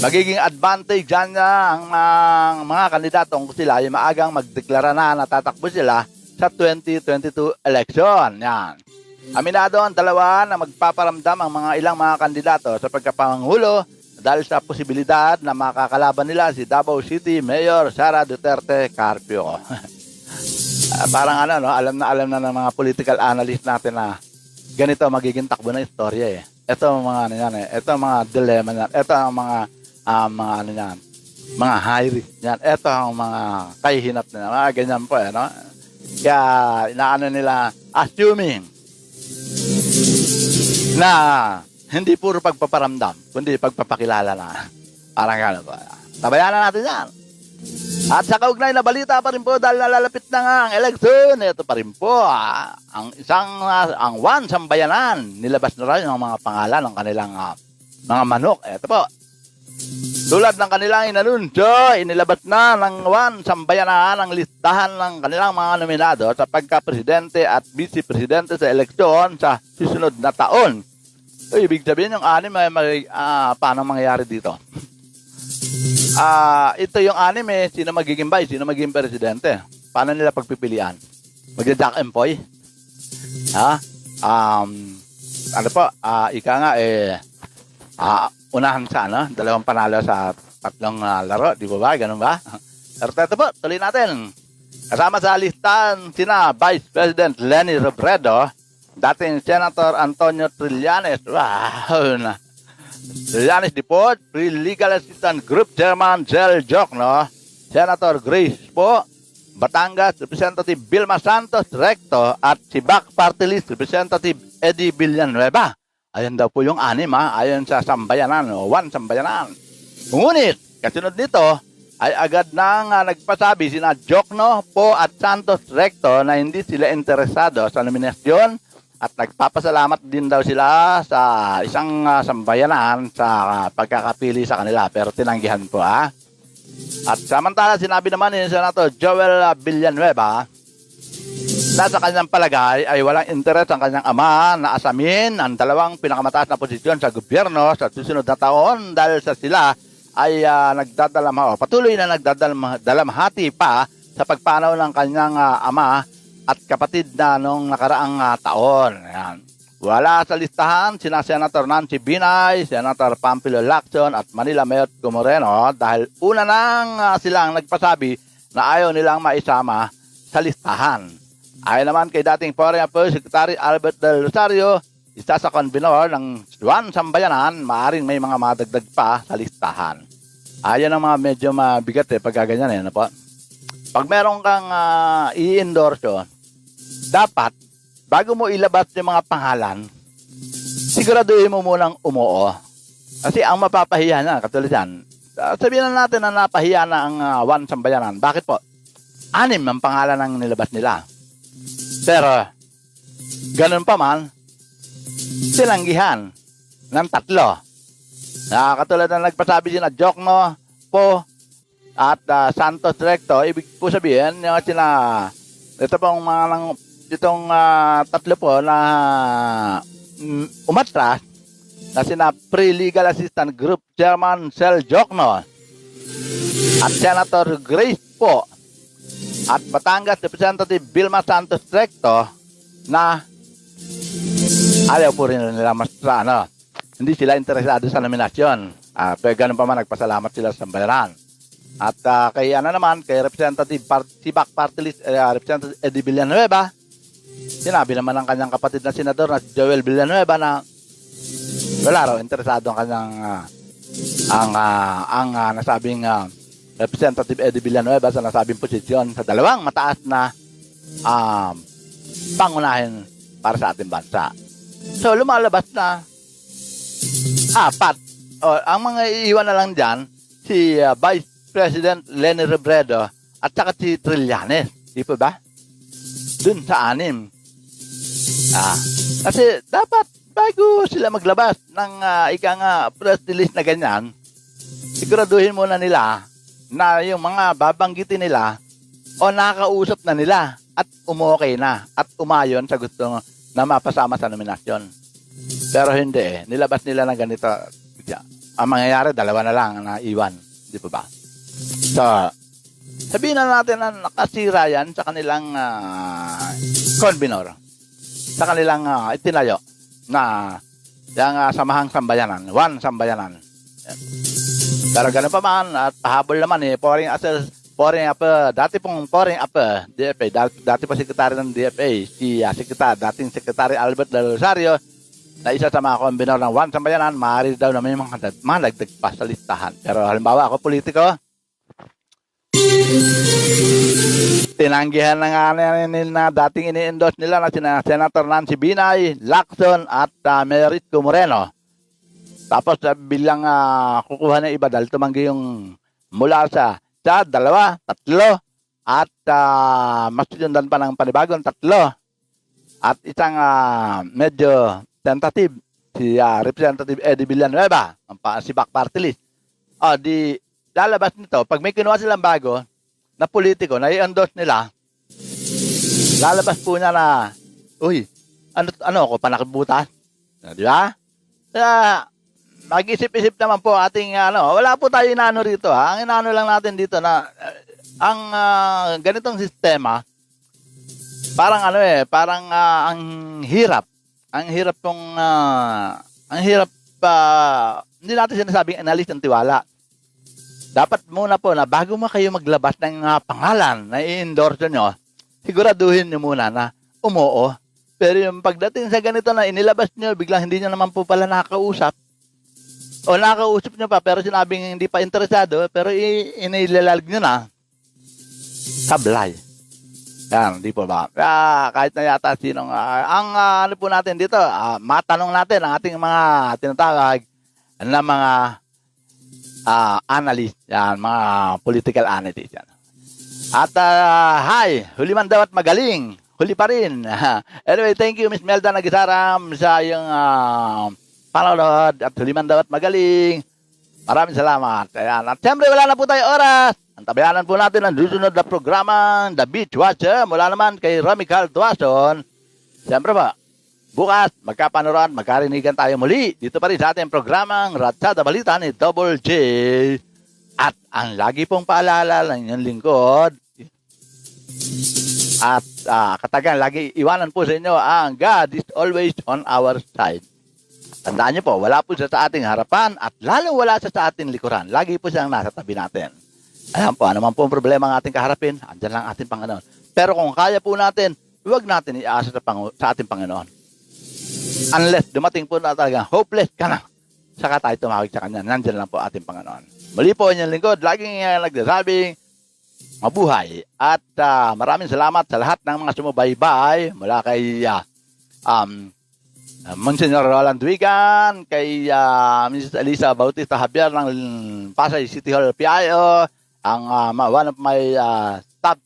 Magiging advantage dyan ang mga kandidatong sila, yung maagang magdeklara na natatakbo sila sa 2022 election. Yan. Aminado ang dalawa na magpaparamdam ang ilang mga kandidato sa pagkapangulo dahil sa posibilidad na makakalaban nila si Davao City Mayor Sara Duterte Carpio. Parang alam na ng mga political analyst natin na ganito magiging takbo ng istorya Ito ang mga ito ang mga dilemma niyan. Ito ang mga mga high risk niyan. Ito ang mga kahihinat nila. Mga ganyan po Kaya inaano nila assuming na hindi puro pagpaparamdam, kundi pagpapakilala na. Parang gano'n po. Tabayanan natin yan. At sa kaugnay na balita pa rin po dahil nalalapit na nga ang eleksyon, ito pa rin po ang One Sambayanan. Nilabas na rin ang mga pangalan ng kanilang mga manok. Ito po. Tulad ng kanilang inanunsyo, inilabas na ng One Sambayanan ang listahan ng kanilang mga nominado sa pagka-presidente at vice-presidente sa eleksyon sa susunod na taon. So, ibig sabihin yung anim paano mangyayari dito? Ito yung anim sino magiging vice, sino magiging presidente. Paano nila pagpipilian? Magja-jack employ? Ika nga unahan sa dalawang panalo sa tatlong laro, di ba? Ganun ba? Pero ito po, tuloy natin. Kasama sa listahan sina Vice President Leni Robredo, dating Senator Antonio Trillanes, Trillanes Depot, Pre-Legal Assistant Group Chairman Jel Jokno, Senator Grace po, Batangas Representative Vilma Santos Recto, at si Bac Party List Representative Eddie Villanueva. Ayan daw po yung anim ayon sa Sambayanan o One Sambayanan. Ngunit, kasunod nito ay agad nang nagpasabi sina Jokno po at Santos Recto na hindi sila interesado sa nominasyon at nagpapasalamat din daw sila sa isang sambayanan sa pagkakapili sa kanila pero tinanggihan po At samantala sinabi naman ni Senator Joel Villanueva na sa kanyang palagay ay walang interes ang kanyang ama na asamin ang dalawang pinakamataas na posisyon sa gobyerno sa susunod na taon dahil sa sila ay patuloy na nagdadalamhati pa sa pagpanaw ng kanyang ama at kapatid na nung nakaraang taon. Ayan. Wala sa listahan sina Senator Nancy Binay, Senator Pampilo Lacson at Manila Mayor Moreno dahil una nang silang nagpasabi na ayaw nilang maisama sa listahan. Ayon naman kay dating Foreign Affairs Secretary Albert Del Rosario, isa sa konbenor ng One Sambayanan, maaring may mga madagdag pa sa listahan. Ayan ang mga medyo mabigat pag gaganyan po. Pag meron kang i-endorse dapat, bago mo ilabas yung mga pangalan, siguraduhin mo munang umuo. Kasi ang mapapahiya na, katulad yan, sabihin na natin na napahiya na ang One Sambayanan. Bakit po? 6 ang pangalan ng nilabas nila. Pero, ganun pa man, silanggihan ng 3. Katulad na nagpasabi sina Jokno po at Santos Recto, ibig po sabihin yung sina ito pong itong tatlo po na umatras na sina Pre-Legal Assistant Group Chairman Sel Jokno at Senator Grace po at Batangas Representative Vilma Santos Recto na ayaw po rin nila mastra, ano? Hindi sila interesado sa nominasyon. Pero ganun pa man, nagpasalamat sila sa sambayaran. At kay kay Representative Sibak Party List, Representative Eddie Villanueva, sinabi naman ng kanyang kapatid na senador na si Joel Villanueva na wala raw interesado ang kanyang nasabing Representative Eddie Villanueva sa nasabing posisyon sa dalawang mataas na pangunahin para sa ating bansa. So lumalabas na apat. Ang mga iiwan na lang dyan, si Vice President Leni Robredo at saka si Trillanes. Di po ba? Dun sa 6. Kasi dapat bago sila maglabas ng press release na ganyan, siguraduhin muna nila na yung mga babanggitin nila o nakakausap na nila at umokay na at umayon sa gusto na mapasama sa nominasyon. Pero hindi nilabas nila ng ganito. Ang mangyayari, 2 na lang na iwan. Di po ba? So, sabihin na natin na nakasira yan sa kanilang convenor. Sa kanilang itinayo na yung samahang sambayanan. 1 sambayanan. Pero ganun pa man, at pahabol naman foreign upper, dati pong foreign upper, DFA, dati pa sekretary ng DFA, si dating sekretary Albert Del Rosario, na isa sa mga kombinor ng 1 sambayanan, maaari daw na may mga dagdag pa sa listahan. Pero halimbawa ako politiko, tinanggihan na nga na dating ini-endorse nila na sina Senator Nancy Binay, Lacson at Meritco Moreno. Tapos bilang kukuha ng iba dahil tumanggi yung mula sa 2, 3 at mas sundan pa ng panibagong 3 at isang medyo tentative si Representative Eddie Villanueva ang Sibak Party List. Di lalabas nito pag may kinuha silang bago na politiko na i-endorse nila, lalabas po niya na ano ako panakibutas, di ba? Mag-isip-isip naman po ating wala po tayo inaano rito. Ang inaano lang natin dito na ang ganitong sistema parang parang ang hirap. Ang hirap hindi natin sinasabing analysis ng tiwala. Dapat muna po na bago mo kayo maglabas ng pangalan na i-endorse nyo, siguraduhin nyo muna na umuo. Pero yung pagdating sa ganito na inilabas nyo, biglang hindi nyo naman po pala nakakausap. O nakakausap nyo pa, pero sinabing hindi pa interesado, pero inilalag nyo na, sablay. Yan, di po ba? Kahit na yata sinong, ano po natin dito, matanong natin ang ating mga tinatawag na mga analyst, yan, mga political analyst. Yan. At hi, huli man daw at magaling. Huli pa rin. Anyway, thank you Miss Melda Nagisaram sa iyong panonood at huli man daw at magaling. Maraming salamat. Ayan. At siyempre wala na po tayo oras. Ang tabayanan po natin ang susunod na programa, The Beach Watcher, mula naman kay Romy Carl Tuason. Siyempre ba, bukas, magkapanoran, magkarinigan tayo muli. Dito pa rin sa ating programang Ratsada Balita ni Double J. At ang lagi pong paalala ng inyong lingkod. At katagan, lagi iwanan po sa inyo ang God is always on our side. Tandaan niyo po, wala po siya sa ating harapan at lalong wala siya sa ating likuran. Lagi po siyang nasa tabi natin. Alam po, ano man po ang problema ng ating kaharapin, andyan lang ating Panginoon. Pero kung kaya po natin, huwag natin iasa sa ating Panginoon. Unless dumating po na talaga, hopeless ka na, saka tayo tumawag sa Kanya. Nandyan lang po ating Panginoon. Muli po inyong lingkod, laging nagsasabing, mabuhay. At maraming salamat sa lahat ng mga sumubaybay mula kay Monsignor Roland Duigan, kay Mrs. Elisa Bautista Javier ng Pasay City Hall PIO, ang one of my top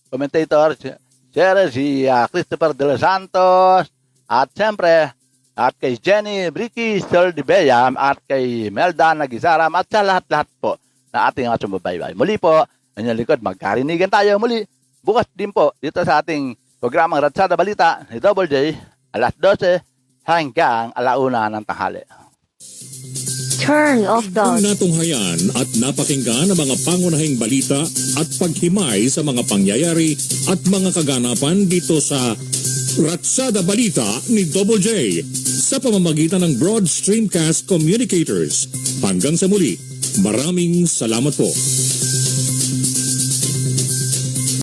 commentators, si Christopher De Los Santos, at siyempre, at kay Jenny Bricky Soldibeyam, at kay Melda Nagisaram, at sa lahat-lahat po na ating mga sumubaybay. Muli po, inyong likod, magkarinigan tayo muli bukas din po dito sa ating programang Ratsada Balita ni Double J, alas 12 hanggang alauna ng tanghali. Turn off Ang the natunghayan at napakinggan ang mga pangunahing balita at paghimay sa mga pangyayari at mga kaganapan dito sa Ratsada Balita ni Double J sa pamamagitan ng Broad Streamcast Communicators. Hanggang sa muli, maraming salamat po.